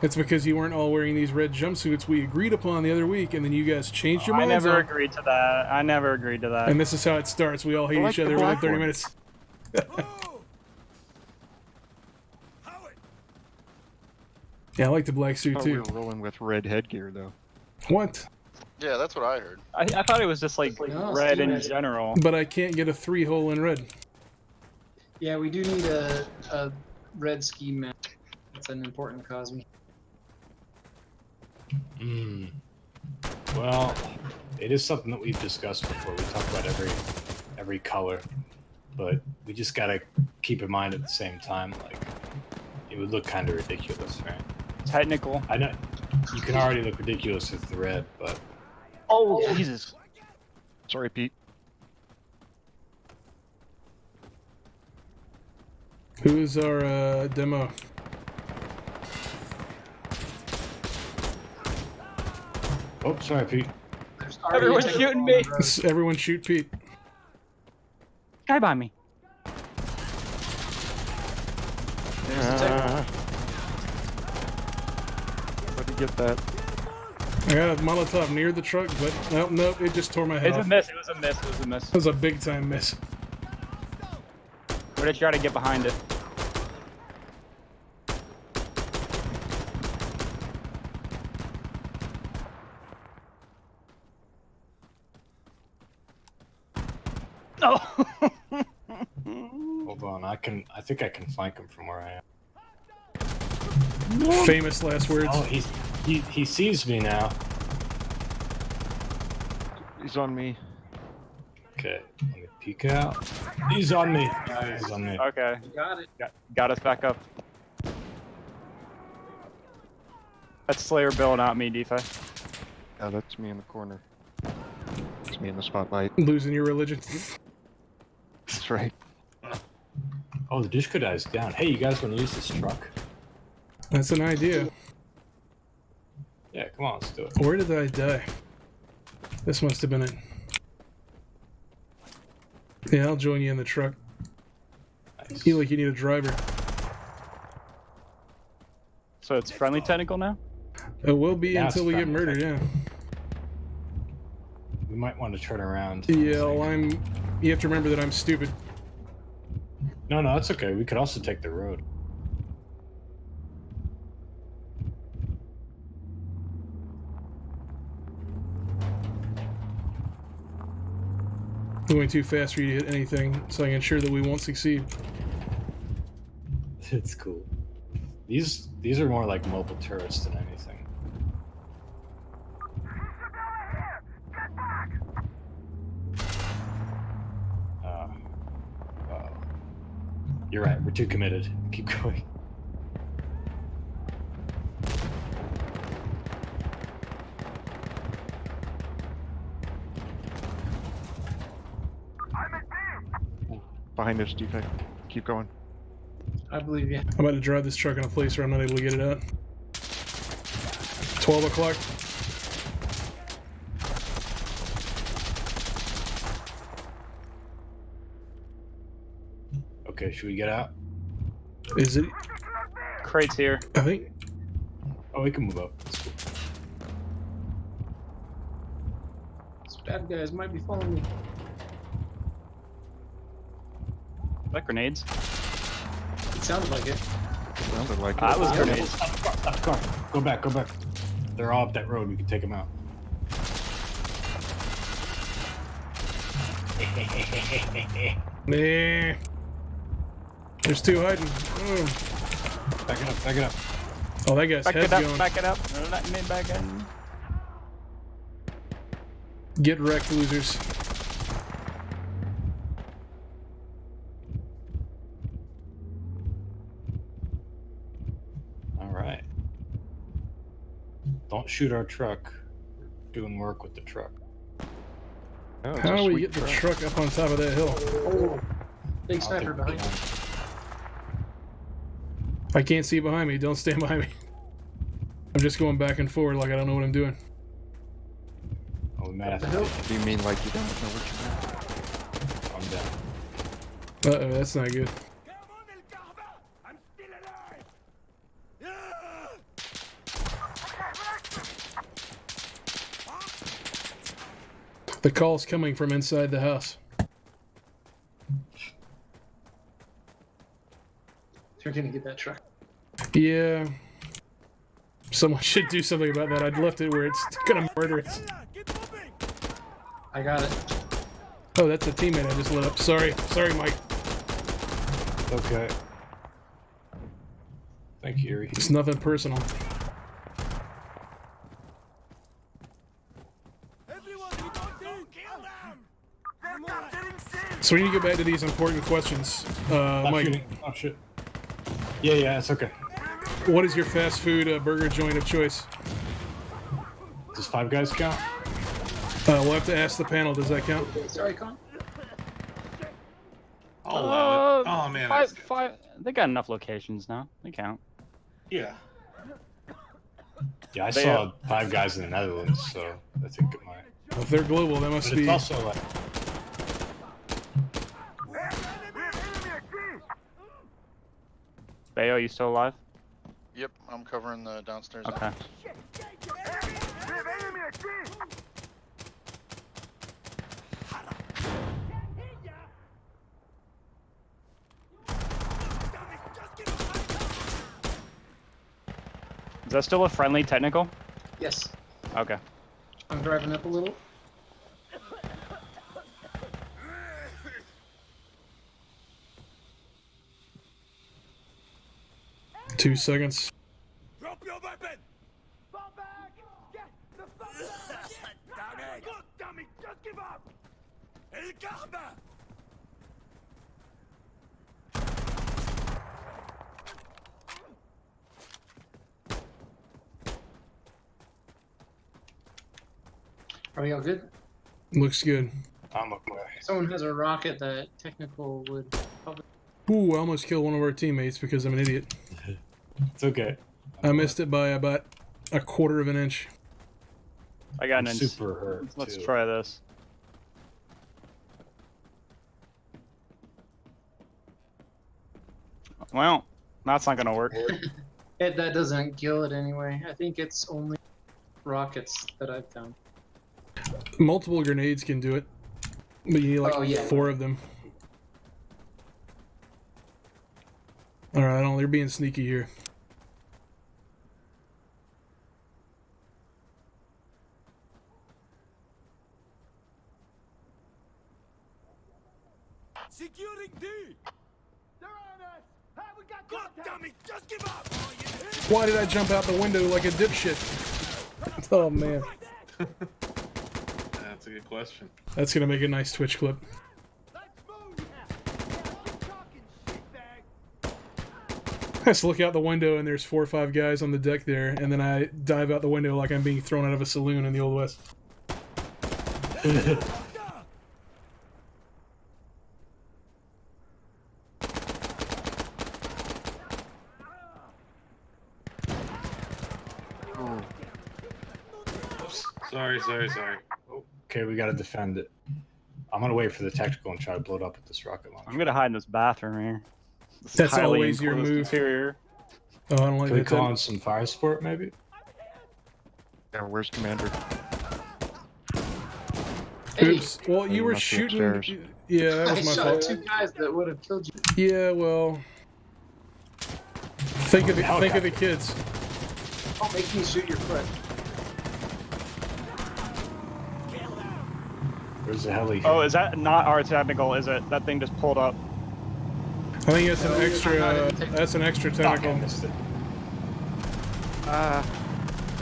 It's because you weren't all wearing these red jumpsuits we agreed upon the other week, and then you guys changed your I minds never on. agreed to that. I never agreed to that. And this is how it starts. We all hate I like each the other within black 30 one. minutes. Move! Howard! Yeah, I like the black suit Thought we too. were rolling with red headgear though. What? Yeah, that's what I heard. I thought it was just like No, red in Steam. general. But I can't get a 3-hole in red. Yeah, we do need a red ski map. That's an important cosme. Well, it is something that we've discussed before. We talk about every color, but we just gotta keep in mind at the same time, like, it would look kind of ridiculous, right? Technical. I know you can already look ridiculous with the red, but Oh, Jesus. Sorry, Pete. Who's our demo? oh, sorry, Pete. There's already a Everyone's technical shooting on me. the road. Everyone shoot Pete. Guy by me. Let me get that. I got a Molotov near the truck, but nope, it just tore my head It's a off. miss. It was a miss. It was a miss. That was a big time miss. We're gonna try to get behind it. Oh. Hold on, I think I can flank him from where I am. Famous last words. Oh, he sees me now. He's on me. Okay, let me peek out. He's on me. He's on me. Okay. You got it. Got us back up. That's Slayer Bill, not me, DeFi. Yeah, that's me in the corner. It's me in the spotlight. Losing your religion. That's right. Oh, the Dushka guy's down. Hey, you guys want to use this truck? That's an idea. Yeah, come on, let's do it. Where did I die? This must have been it. Yeah, I'll join you in the truck. Nice. You feel like you need a driver. So it's friendly technical now? It will be Now until it's we get friendly murdered, yeah. We might want to turn around. Yeah, well, you have to remember that I'm stupid. No, that's okay. We could also take the road. Going too fast for you to hit anything, so I can ensure that we won't succeed. It's cool. These are more like mobile turrets than anything. You're right. We're too committed. Keep going. Behind us, defect. Keep going. I believe you. I'm about to drive this truck in a place where I'm not able to get it out. 12 o'clock. Okay, should we get out? Is it? Crates here. I think. Oh, we can move up. That's cool. These bad guys might be following me. Is that grenades? It sounded like it. Sounded like That it. was Yeah. grenades. Stop the car. Go back. Go back. They're all up that road. We can take them out. Nah. There's two hiding. Oh, Back it up. Back it up. oh that guy's Back head's it up, going. back it up. No, let me back in. Get wrecked, losers. All right. Don't shoot our truck. We're doing work with the truck. Oh, it's How a do we sweet get the truck. truck up on top of that hill? Oh, big I'll sniper take behind it you. down. I can't see behind me. Don't stand behind me. I'm just going back and forward like I don't know what I'm doing. Oh, we might have The to hill? Do you mean like you don't know what calm down. Uh-oh, that's not good. Come on, El Kahba! I'm still alive! Yeah! The call's coming from inside the house. You're gonna get that truck. Yeah. Someone should do something about that. I'd left it where it's gonna murder us. Get I got it. Oh, that's a teammate I just lit up. Sorry, Mike. Okay. Thank you, Erie. It's nothing personal. Everyone, we don't kill them! They're capturing C! So we need to get back to these important questions. Stop Mike, shooting. Oh shit. Yeah, it's okay. what is your fast food burger joint of choice? Does Five Guys count? We'll have to ask the panel. Does that count? Sorry, Con. I'll allow it. Oh man, I Five. They got enough locations now. They count. yeah. Yeah, I saw Five Guys in the Netherlands, so I think it might. If they're global, that must But be. it's also like, Bayo, you still alive? Yep, I'm covering the downstairs. Okay. Is that still a friendly technical? Yes. Okay. I'm driving up a little. Two seconds. Drop your weapon! Fall back! Get the fuck down it! God damn it! Just give up! El Garda! Are we all good? Looks good. I'm okay. Someone has a rocket that technical would probably. Ooh, I almost killed one of our teammates because I'm an idiot. It's okay. I missed it by about a quarter of an inch. I got I'm an super hurt. Let's too. try this. Well, that's not gonna work. That doesn't kill it anyway. I think it's only rockets that I've found. Multiple grenades can do it, but you need like Oh, yeah. 4 of them. Alright, they're being sneaky here. Securing D! They're on us! Hey, we got God damn it! Just give up! Why did I jump out the window like a dipshit? Oh man. That's a good question. That's gonna make a nice Twitch clip. Let's move! Keep talking, shitbag! I just look out the window and there's 4 or 5 guys on the deck there, and then I dive out the window like I'm being thrown out of a saloon in the Old West. Oops. Sorry. Okay, we gotta defend it. I'm gonna wait for the tactical and try to blow it up with this rocket launcher. I'm gonna hide in this bathroom here. This That's highly always your enclosed move. Interior. Oh, I don't like Can we that. call in some fire support, maybe? Yeah, where's Commander? Oops. Well, you You were must be shooting. upstairs. Yeah, that I was my shot fault. 2 guys that would have killed you. Yeah, well. Think of the kids. Don't make me shoot your foot. Where's the heli? Oh, is that not our technical? Is it? That thing just pulled up. I think that's an extra. That's an extra Fuck, I technical. missed it. I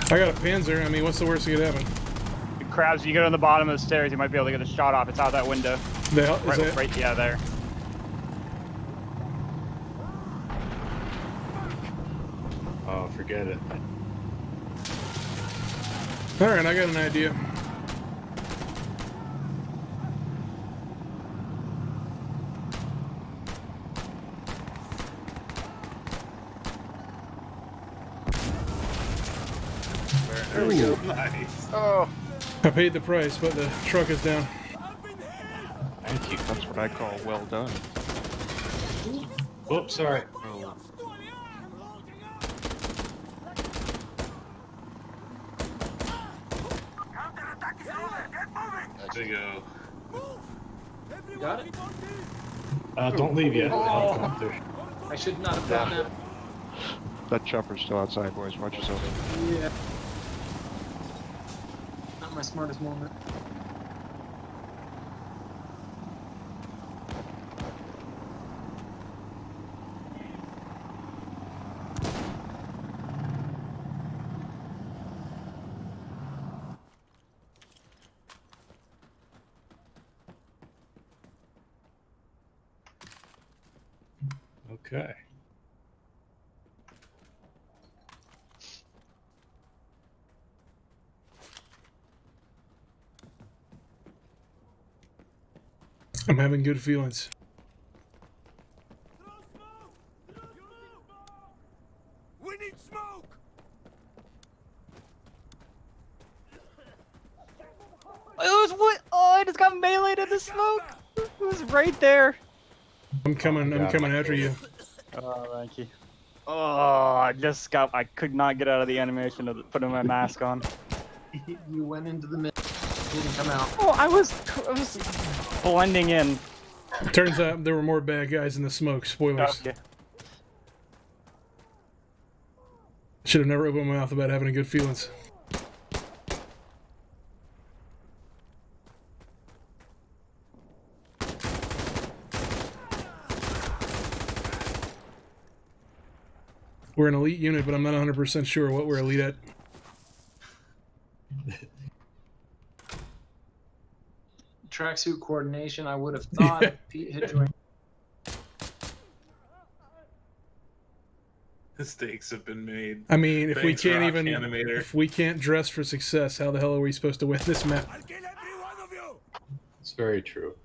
got a Panzer. I mean, what's the worst that could happen? Crabs, you get on the bottom of the stairs, you might be able to get a shot off. It's out that window. The hell is that? Right, yeah, there. Oh, forget it. All right, I got an idea. There we go. Nice. Oh, I paid the price, but the truck is down. Thank you. That's what I call well done. Oops, sorry. Oh, There you go. You got it? Don't leave yet. Oh. Helicopter. I should not have done that. that chopper's still outside, boys. Watch yourself. Yeah. Not my smartest moment. Okay. I'm having good feelings. We need smoke! It was what? Oh, I just got meleeed in the smoke. It was right there. I'm coming. Oh my I'm God, coming my after you. Oh, thank you. Oh, I could not get out of the animation of putting my mask on. You went into the mid, didn't come out. Oh, I was blending in. Turns out there were more bad guys in the smoke. Spoilers. Okay. Should have never opened my mouth about having good feelings. We're an elite unit, but I'm not 100% sure what we're elite at. Tracksuit coordination, I would have thought if Pete had joined. Mistakes have been made. I mean, if Thanks, we can't Rock even, Animator. if we can't dress for success, how the hell are we supposed to win this map? I'll kill every one of you! It's very true.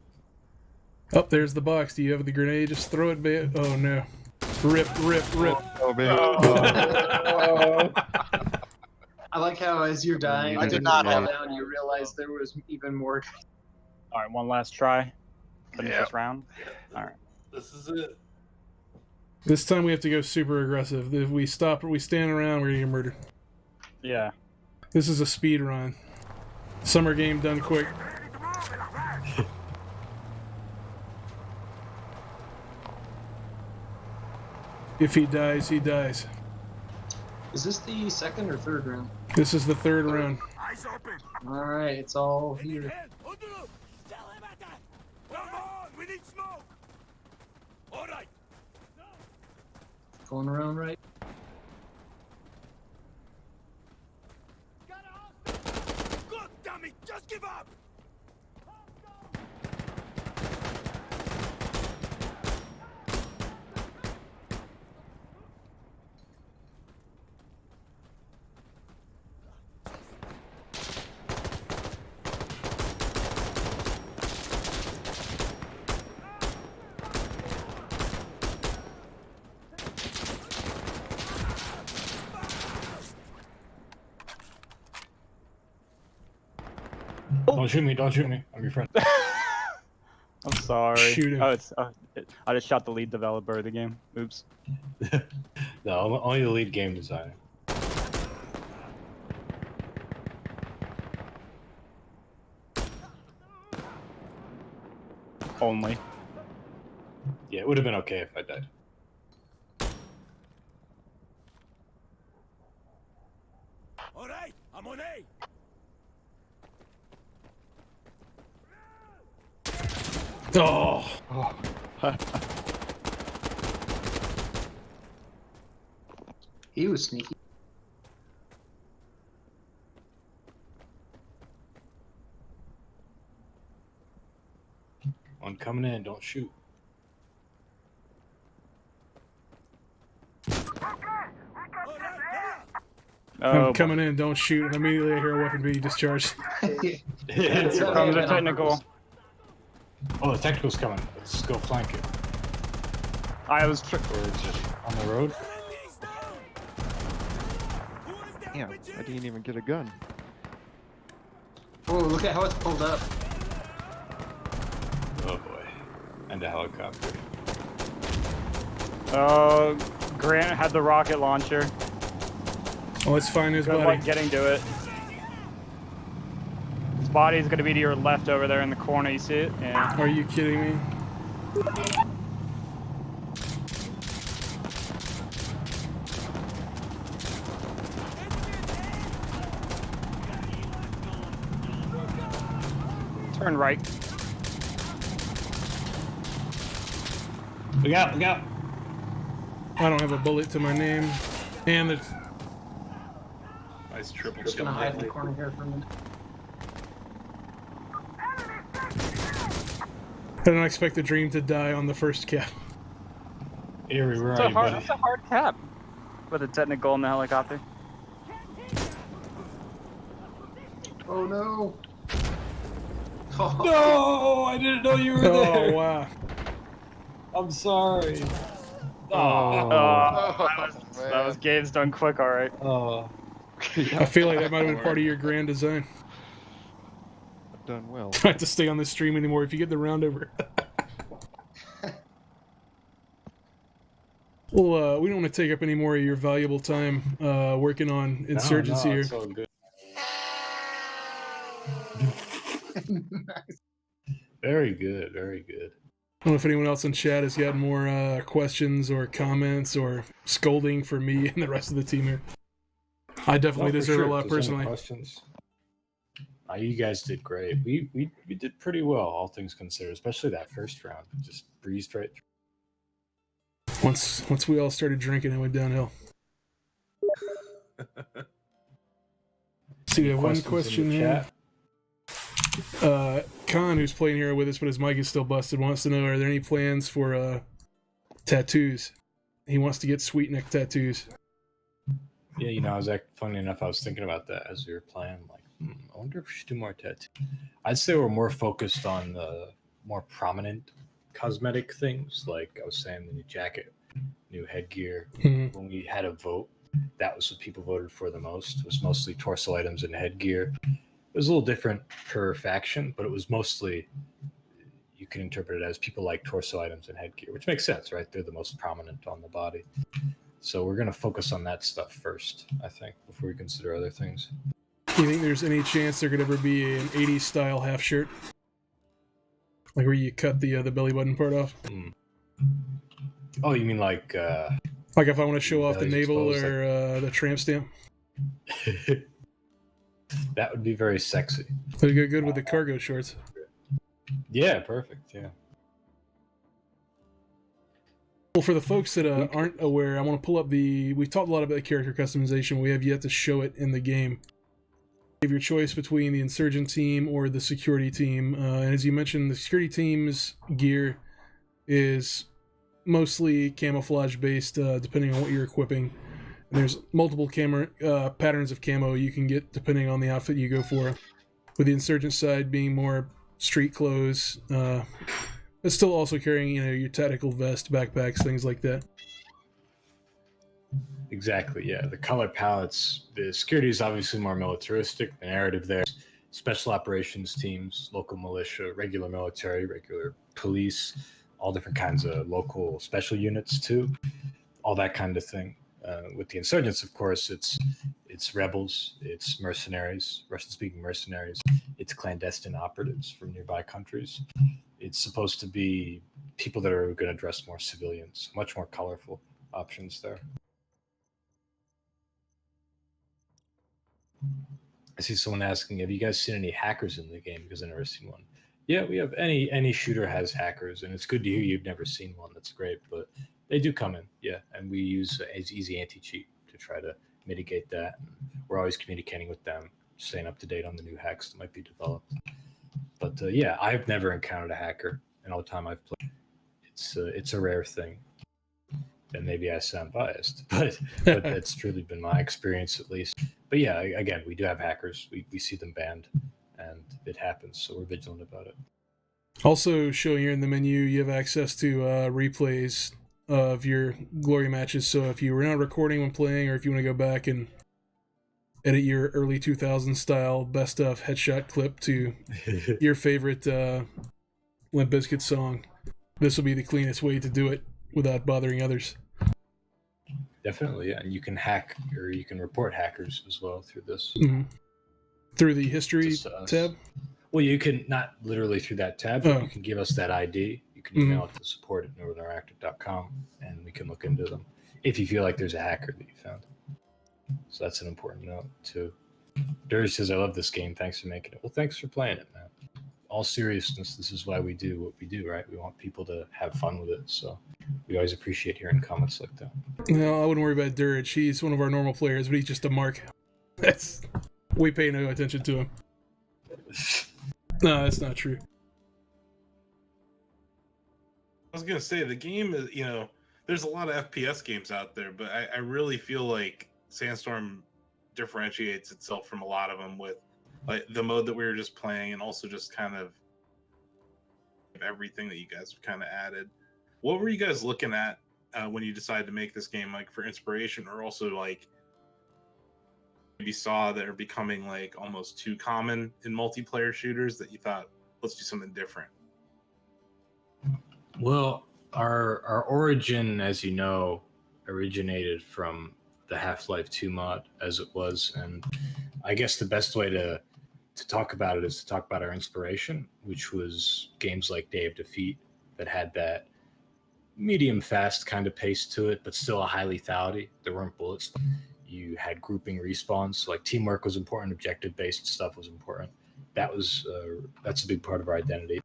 Oh, there's the box. Do you have the grenade? Just throw it back. Oh no! Rip, rip, rip. Oh, man. I like how as you're dying, I and did you not fall have- down, you realize there was even more. All right, one last try. Finish Yep. this round. All right. This is it. This time we have to go super aggressive. If we stop or we stand around, we're gonna get murdered. Yeah. This is a speed run. Summer game done quick. If he dies, he dies. Is this the second or third round? This is the third round. Eyes open! All right, it's all here. Head, hold it up! Come on, we need smoke! Alright! Going around right. God damn it, just give up! Don't shoot me, don't shoot me. I'm your friend. I'm sorry. Shoot him. Oh, I just shot the lead developer of the game. Oops. No, only the lead game designer. Only. Yeah, it would have been okay if I died. Alright, I'm on A! Oh, Oh. He was sneaky. One coming in, don't shoot. Alright, now! Oh, I'm coming in. Don't shoot. And immediately I hear a weapon being discharged. Here comes the technical. Oh, the technical's coming. Let's go flank it. I was. Or is it on the road? Damn, I didn't even get a gun. Oh, look at how it's pulled up. Oh boy. And a helicopter. Oh, Grant had the rocket launcher. Oh, let's find his Good body. luck getting to it. His body's gonna be to your left over there in the corner. You see it? Yeah. Are you kidding me? Turn right. Look out, look out! I don't have a bullet to my name. And there's... Nice triple Just kill. gonna hide in the corner here for a minute. I don't expect the dream to die on the first cap. Avery, where That's are a you, hard, buddy? that's a hard cap with a technical in the helicopter. Oh no! No, I didn't know you were Oh there. wow! I'm sorry. Oh. That was games done quick, all right. Oh. I feel like that might have been Don't part of worry. your grand design. Done well. I don't have to stay on this stream anymore if you get the round over. Well, we don't want to take up any more of your valuable time working on Insurgency here. It's all good. Very good, very good. I don't know if anyone else in chat has got more questions or comments or scolding for me and the rest of the team here. I definitely deserve a lot If there's any personally. questions? You guys did great. We did pretty well, all things considered, especially that first round. Just breezed right through. Once we all started drinking, it went downhill. See, we have one question here. Khan, who's playing here with us, but his mic is still busted, wants to know: are there any plans for tattoos? He wants to get sweet neck tattoos. Yeah, funny enough, I was thinking about that as we were playing. Like, I wonder if we should do more tattoos. I'd say we're more focused on the more prominent cosmetic things, like I was saying, the new jacket, new headgear. Mm-hmm. When we had a vote, that was what people voted for the most. It was mostly torso items and headgear. It was a little different per faction, but it was mostly, you can interpret it as people like torso items and headgear, which makes sense, right? They're the most prominent on the body. So we're going to focus on that stuff first, I think, before we consider other things. Do you think there's any chance there could ever be an 80s style half shirt? Like where you cut the belly button part off? Oh, you mean like if I want to show off the navel exposed, or the tramp stamp? That would be very sexy. It'd go good with the cargo shorts. Yeah, perfect. Yeah. Well, for the folks that aren't aware, I want to pull up we talked a lot about the character customization. We have yet to show it in the game. You have your choice between the insurgent team or the security team. And as you mentioned, the security team's gear is mostly camouflage based, depending on what you're equipping. And there's multiple patterns of camo you can get depending on the outfit you go for. With the insurgent side being more street clothes, but still also carrying your tactical vest, backpacks, things like that. Exactly, yeah. The color palettes, the security is obviously more militaristic. The narrative there, special operations teams, local militia, regular military, regular police, all different kinds of local special units too, all that kind of thing. With the insurgents, of course, it's rebels, it's mercenaries, Russian-speaking mercenaries, it's clandestine operatives from nearby countries. It's supposed to be people that are going to dress more civilians, much more colorful options there. I see someone asking, have you guys seen any hackers in the game? Because I've never seen one. Yeah, we have any shooter has hackers, and it's good to hear you've never seen one. That's great, but they do come in, yeah, and we use easy anti-cheat to try to mitigate that. And we're always communicating with them, staying up to date on the new hacks that might be developed. But yeah, I've never encountered a hacker in all the time I've played. It's a rare thing. And maybe I sound biased, but that's truly been my experience at least. But yeah, again, we do have hackers. We see them banned, and it happens, so we're vigilant about it. Also showing here in the menu, you have access to replays of your glory matches. So if you were not recording when playing, or if you want to go back and edit your early 2000s style best of headshot clip to your favorite Limp Bizkit song, this will be the cleanest way to do it without bothering others. Definitely, yeah. And you can hack, or you can report hackers as well through this. Mm-hmm. Through the history tab? Well, you can, not literally through that tab, but you can give us that ID. You can email it to support@northernactive.com, and we can look into them if you feel like there's a hacker that you found. So that's an important note, too. Dirty says, I love this game. Thanks for making it. Well, thanks for playing it, man. All seriousness, this is why we do what we do, right? We want people to have fun with it. So we always appreciate hearing comments like that. No, I wouldn't worry about Durridge. He's one of our normal players, but he's just a mark. We pay no attention to him. No, that's not true. I was gonna say the game is, there's a lot of FPS games out there, but I really feel like Sandstorm differentiates itself from a lot of them with like the mode that we were just playing, and also just kind of everything that you guys have kind of added. What were you guys looking at when you decided to make this game, like for inspiration, or also like maybe saw that are becoming like almost too common in multiplayer shooters that you thought, let's do something different? Well, our origin, as you know, originated from the Half-Life 2 mod as it was, and I guess the best way to talk about it is to talk about our inspiration, which was games like Day of Defeat that had that medium fast kind of pace to it, but still a high lethality. There weren't bullets. You had grouping respawns, so like teamwork was important, objective based stuff was important. That's a big part of our identity.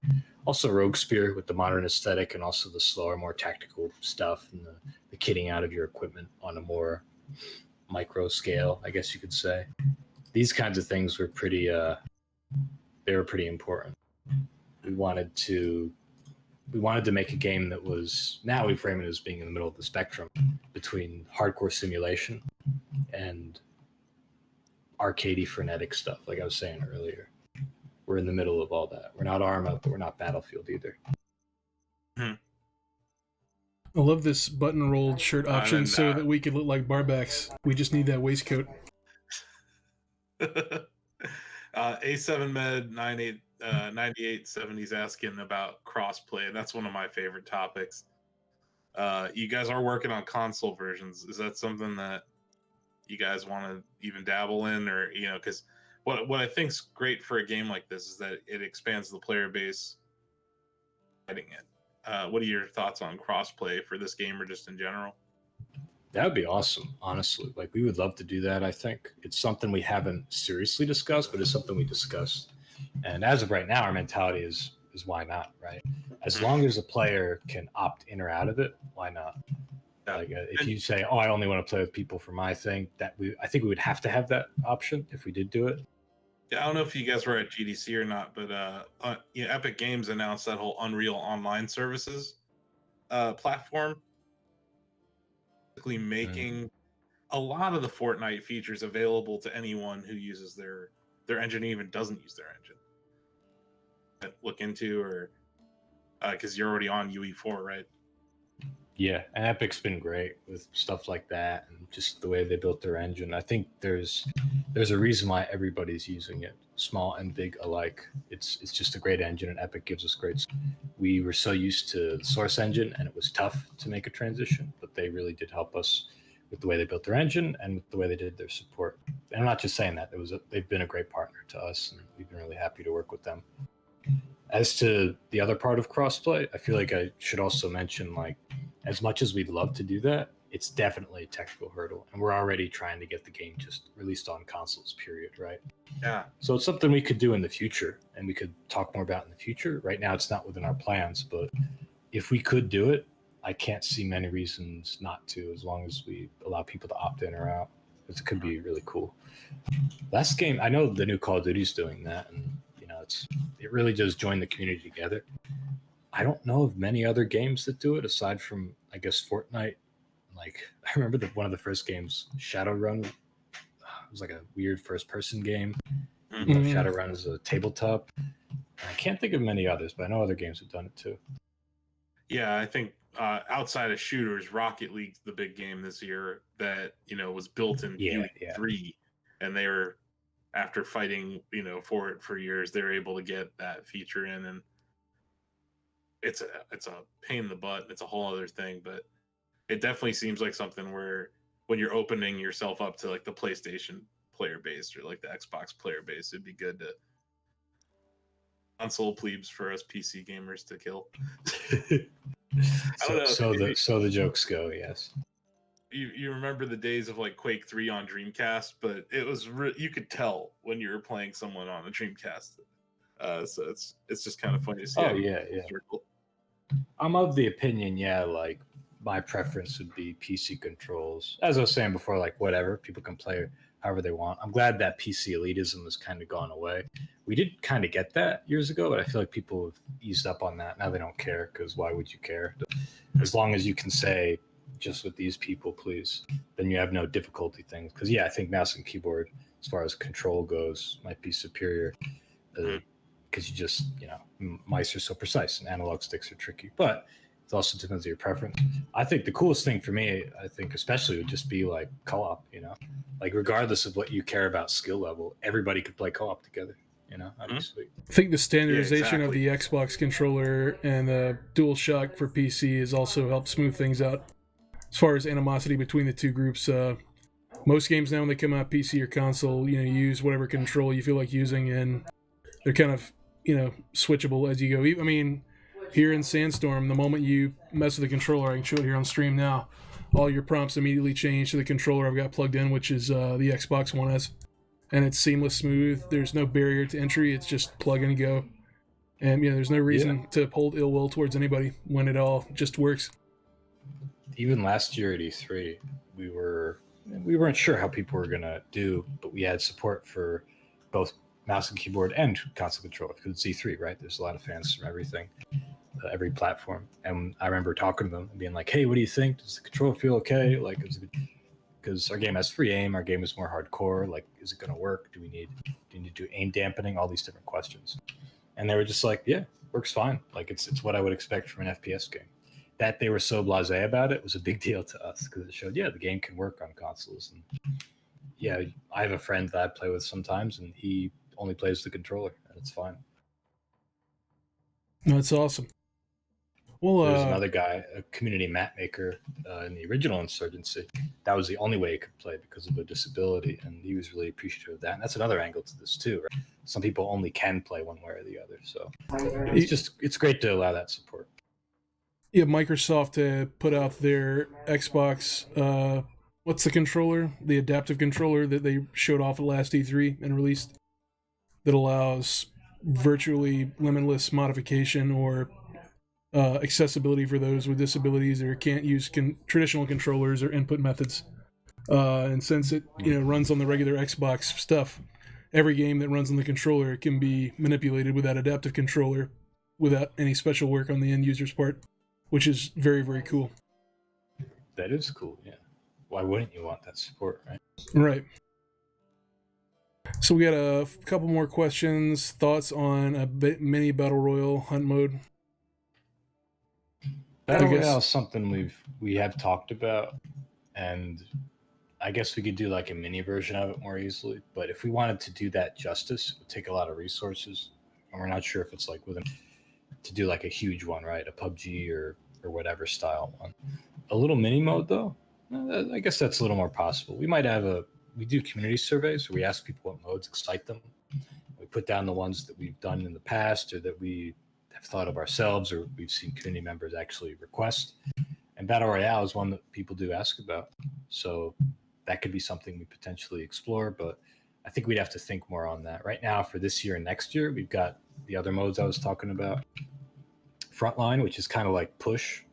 Also Rogue Spear with the modern aesthetic, and also the slower, more tactical stuff, and the kitting out of your equipment on a more micro scale, I guess you could say. These kinds of things were pretty important. We wanted to make a game that was, now we frame it as being in the middle of the spectrum between hardcore simulation and arcadey frenetic stuff, like I was saying earlier. We're in the middle of all that. We're not Arma, but we're not Battlefield either. I love this button rolled shirt option so that we could look like barbacks. We just need that waistcoat. A7med 9870 is asking about crossplay, and that's one of my favorite topics. You guys are working on console versions. Is that something that you guys want to even dabble in, or because what I think's great for a game like this is that it expands the player base. It. What are your thoughts on crossplay for this game, or just in general? That would be awesome, honestly. Like, we would love to do that. I think it's something we haven't seriously discussed, but it's something we discussed. And as of right now, our mentality is why not, right? As long as a player can opt in or out of it, why not? Like, if you say, "Oh, I only want to play with people for my thing," I think we would have to have that option if we did do it. Yeah, I don't know if you guys were at GDC or not, but Epic Games announced that whole Unreal Online Services platform, basically making a lot of the Fortnite features available to anyone who uses their engine, even doesn't use their engine. Look into, or because you're already on UE4, right? Yeah, and Epic's been great with stuff like that, and just the way they built their engine. I think there's a reason why everybody's using it, small and big alike. It's just a great engine, and Epic gives us great. We were so used to the Source engine, and it was tough to make a transition, but they really did help us with the way they built their engine and with the way they did their support. And I'm not just saying that; they've been a great partner to us, and we've been really happy to work with them. As to the other part of crossplay, I feel like I should also mention, like, as much as we'd love to do that, it's definitely a technical hurdle, and we're already trying to get the game just released on consoles, period, right? Yeah. So it's something we could do in the future, and we could talk more about in the future. Right now, it's not within our plans, but if we could do it, I can't see many reasons not to, as long as we allow people to opt in or out. It could be really cool. Last game, I know the new Call of Duty's doing that, and it really does join the community together. I don't know of many other games that do it aside from, I guess, Fortnite. Like, I remember one of the first games, Shadowrun. It was like a weird first-person game. Shadowrun is a tabletop. I can't think of many others, but I know other games have done it too. Yeah, I think outside of shooters, Rocket League's the big game this year that was built in UE3, and they were, after fighting for it for years, they were able to get that feature in, and it's a pain in the butt. It's a whole other thing, but it definitely seems like something where when you're opening yourself up to like the PlayStation player base or like the Xbox player base, it'd be good to console plebes for us PC gamers to kill. So the jokes go, yes. You remember the days of like Quake 3 on Dreamcast, but it was you could tell when you were playing someone on a Dreamcast. So it's just kind of funny to see. Oh yeah. I'm of the opinion, like, my preference would be PC controls. As I was saying before, like, whatever, people can play however they want. I'm glad that PC elitism has kind of gone away. We did kind of get that years ago, but I feel like people have eased up on that. Now they don't care, because why would you care? As long as you can say, just with these people, please. Then you have no difficulty things. Because I think mouse and keyboard, as far as control goes, might be superior. Because you just, mice are so precise and analog sticks are tricky. But it also depends on your preference. I think the coolest thing for me, especially would just be like co-op, like regardless of what you care about skill level, everybody could play co-op together, that'd be sweet. I think the standardization of exactly. the Xbox controller and the DualShock for PC has also helped smooth things out. As far as animosity between the two groups, most games now when they come out PC or console, you use whatever control you feel like using, and they're kind of, switchable as you go. I mean, here in Sandstorm, the moment you mess with the controller, I can show it here on stream now, all your prompts immediately change to the controller I've got plugged in, which is the Xbox One S. And it's seamless, smooth. There's no barrier to entry. It's just plug and go. And there's no reason to hold ill will towards anybody when it all just works. Even last year at E3, we weren't sure how people were gonna do, but we had support for both mouse and keyboard and console controller because it's E3, right? There's a lot of fans from everything, every platform. And I remember talking to them and being like, "Hey, what do you think? Does the controller feel okay? Like, because our game has free aim, our game is more hardcore. Like, is it going to work? Do we need to do aim dampening? All these different questions." And they were just like, "Yeah, works fine. Like, it's what I would expect from an FPS game." That they were so blasé about it was a big deal to us because it showed, the game can work on consoles. And I have a friend that I play with sometimes, and he only plays the controller, and it's fine. That's awesome. Well, there's another guy, a community map maker in the original Insurgency. That was the only way he could play because of a disability, and he was really appreciative of that. And that's another angle to this too, right? Some people only can play one way or the other, so it's great to allow that support. Yeah, Microsoft put out their Xbox. What's the controller? The adaptive controller that they showed off at last E3 and released, that allows virtually limitless modification or accessibility for those with disabilities or can't use traditional controllers or input methods. And since it runs on the regular Xbox stuff, every game that runs on the controller can be manipulated with that adaptive controller without any special work on the end user's part, which is very, very cool. That is cool, yeah. Why wouldn't you want that support, right? Right. So we got a couple more questions. Thoughts on a mini Battle Royale hunt mode? Battle Royale is something we have talked about, and I guess we could do like a mini version of it more easily. But if we wanted to do that justice, it would take a lot of resources, and we're not sure if it's like to do like a huge one, right? A PUBG or whatever style one. A little mini mode though, I guess that's a little more possible. We might have we do community surveys where we ask people what modes excite them. We put down the ones that we've done in the past or that we have thought of ourselves or we've seen community members actually request. And Battle Royale is one that people do ask about. So that could be something we potentially explore, but I think we'd have to think more on that. Right now, for this year and next year, we've got the other modes I was talking about. Frontline, which is kind of like push,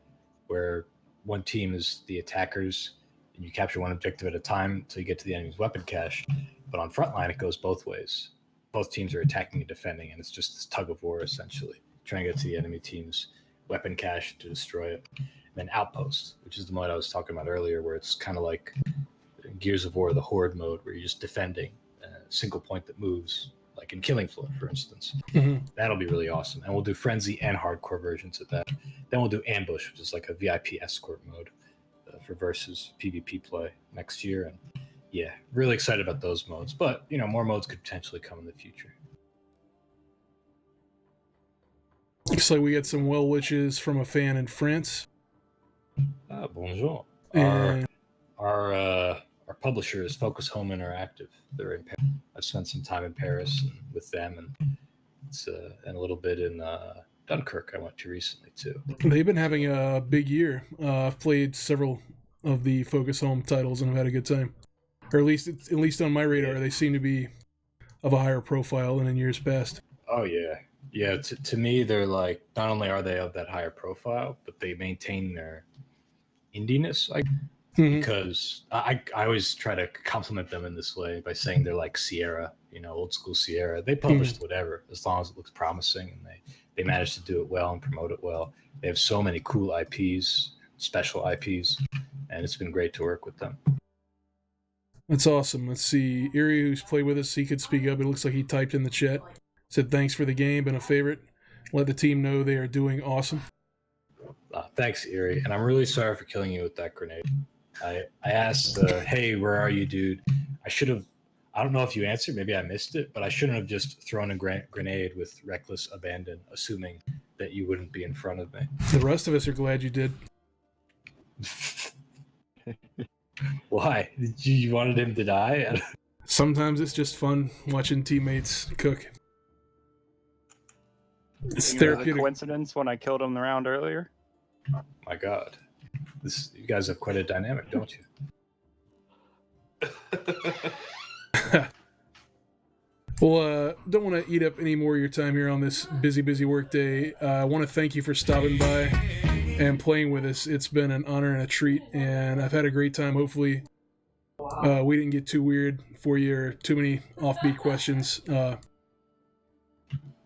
where one team is the attackers and you capture one objective at a time until you get to the enemy's weapon cache. But on Frontline, it goes both ways. Both teams are attacking and defending, and it's just this tug of war, essentially, trying to get to the enemy team's weapon cache to destroy it. And then Outpost, which is the mode I was talking about earlier, where it's kind of like Gears of War, the Horde mode, where you're just defending a single point that moves, like in Killing Floor, for instance. Mm-hmm. That'll be really awesome. And we'll do Frenzy and Hardcore versions of that. Then we'll do Ambush, which is like a VIP escort mode for versus PvP play next year. And yeah, really excited about those modes. But, more modes could potentially come in the future. Looks like we get some well wishes from a fan in France. Bonjour. And Our publisher is Focus Home Interactive. They're in Paris. I've spent some time in Paris and with them, and it's and a little bit in Dunkirk. I went to recently too. They've been having a big year. I've played several of the Focus Home titles and I've had a good time. Or at least on my radar, they seem to be of a higher profile than in years past. Oh yeah. To me, they're like, not only are they of that higher profile, but they maintain their indiness. Because I always try to compliment them in this way by saying they're like Sierra, old school Sierra. They published whatever, as long as it looks promising, and they manage to do it well and promote it well. They have so many cool IPs, special IPs, and it's been great to work with them. That's awesome. Let's see. Erie, who's played with us, he could speak up. It looks like he typed in the chat. Said thanks for the game, been a favorite. Let the team know they are doing awesome. Thanks, Erie. And I'm really sorry for killing you with that grenade. I asked, hey, where are you, dude? I don't know if you answered. Maybe I missed it, but I shouldn't have just thrown a grenade with reckless abandon, assuming that you wouldn't be in front of me. The rest of us are glad you did. Why? You wanted him to die? Sometimes it's just fun watching teammates cook. It's Think it was a therapeutic. coincidence when I killed him the round earlier. My God. You guys have quite a dynamic, don't you? Well, don't want to eat up any more of your time here on this busy work day. I want to thank you for stopping by and playing with us. It's been an honor and a treat, and I've had a great time. Hopefully, we didn't get too weird for you or too many offbeat questions.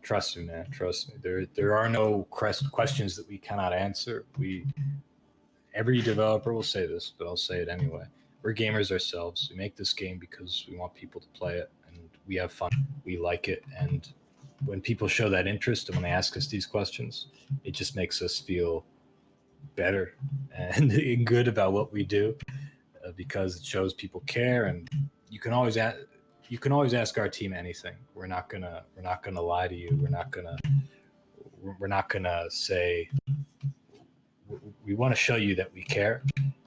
Trust me, man. Trust me. There are no questions that we cannot answer. Every developer will say this, but I'll say it anyway. We're gamers ourselves. We make this game because we want people to play it, and we have fun. We like it, and when people show that interest and when they ask us these questions, it just makes us feel better and good about what we do, because it shows people care. And you can always ask our team anything. We're not gonna lie to you. We're not gonna say. We want to show you that we care,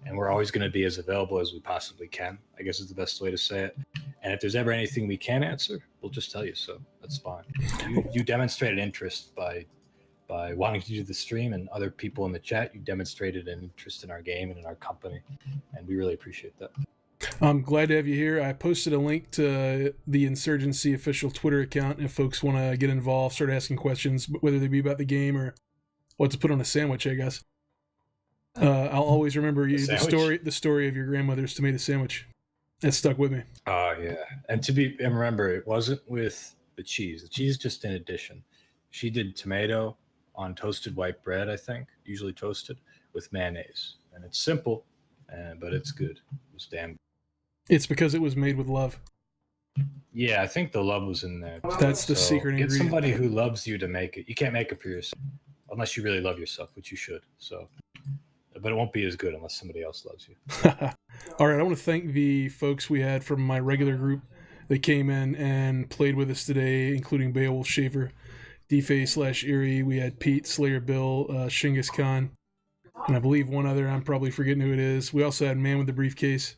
and we're always going to be as available as we possibly can, I guess is the best way to say it. And if there's ever anything we can answer, we'll just tell you so. That's fine. You demonstrated interest by wanting to do the stream, and other people in the chat, you demonstrated an interest in our game and in our company, and we really appreciate that. I'm glad to have you here. I posted a link to the Insurgency official Twitter account if folks want to get involved, start asking questions, whether they be about the game or what to put on a sandwich, I guess. I'll always remember the story of your grandmother's tomato sandwich. That stuck with me. Oh yeah, and remember, it wasn't with the cheese. The cheese just in addition. She did tomato on toasted white bread, I think, usually toasted with mayonnaise, and it's simple, but it's good. It was damn good. It's because it was made with love. Yeah, I think the love was in there. That's the secret ingredient. Get somebody who loves you to make it. You can't make it for yourself unless you really love yourself, which you should. So. But it won't be as good unless somebody else loves you. All right, I want to thank the folks we had from my regular group that came in and played with us today, including Beowulf Schaefer, DFA/Erie. We had Pete, Slayer Bill, Shingus Khan, and I believe one other. I'm probably forgetting who it is. We also had Man with the Briefcase.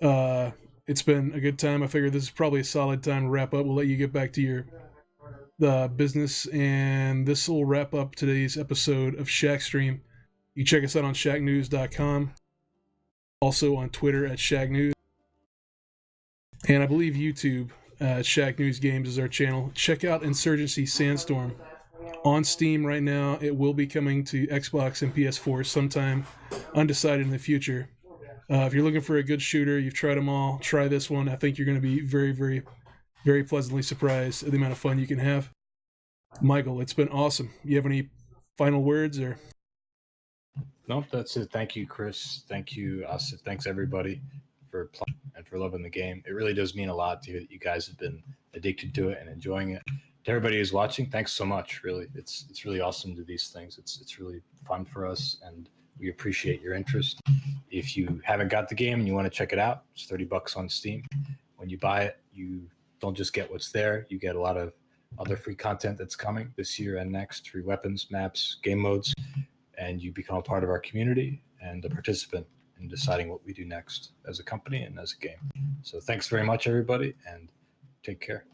It's been a good time. I figure this is probably a solid time to wrap up. We'll let you get back to the business, and this will wrap up today's episode of Shack Stream. You can check us out on shacknews.com, also on Twitter at Shacknews, and I believe YouTube Shack News Games is our channel. Check out Insurgency Sandstorm on Steam right now. It will be coming to Xbox and PS4 sometime, undecided in the future. If you're looking for a good shooter, you've tried them all, try this one. I think you're going to be very, very, very pleasantly surprised at the amount of fun you can have. Michael, it's been awesome. You have any final words or... Nope, that's it. Thank you, Chris. Thank you, Asif. Thanks, everybody, for playing and for loving the game. It really does mean a lot to hear that you guys have been addicted to it and enjoying it. To everybody who's watching, thanks so much. Really, it's really awesome to do these things. It's really fun for us, and we appreciate your interest. If you haven't got the game and you want to check it out, it's $30 on Steam. When you buy it, you don't just get what's there. You get a lot of other free content that's coming this year and next, free weapons, maps, game modes. And you become a part of our community and a participant in deciding what we do next as a company and as a game. So thanks very much, everybody, and take care.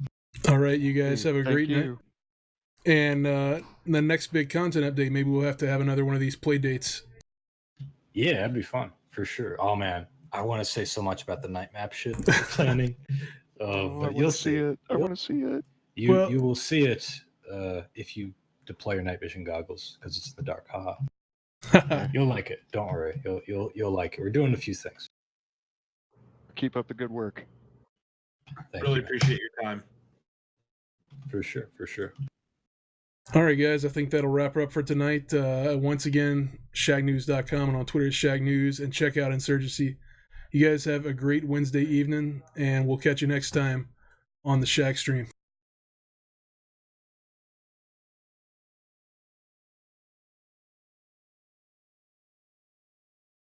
All right, you guys have a great night. And the next big content update, maybe we'll have to have another one of these play dates. Yeah, that'd be fun, for sure. Oh, man, I want to say so much about the night map shit that we're planning. But you'll see it. I want to see it. You will see it if you deploy your night vision goggles, because it's in the dark. Haha. You'll like it. Don't worry. You'll like it. We're doing a few things. Keep up the good work. Really appreciate your time. For sure. All right, guys. I think that'll wrap her up for tonight. Once again, shacknews.com and on Twitter at Shacknews, and check out Insurgency. You guys have a great Wednesday evening, and we'll catch you next time on the Shack stream.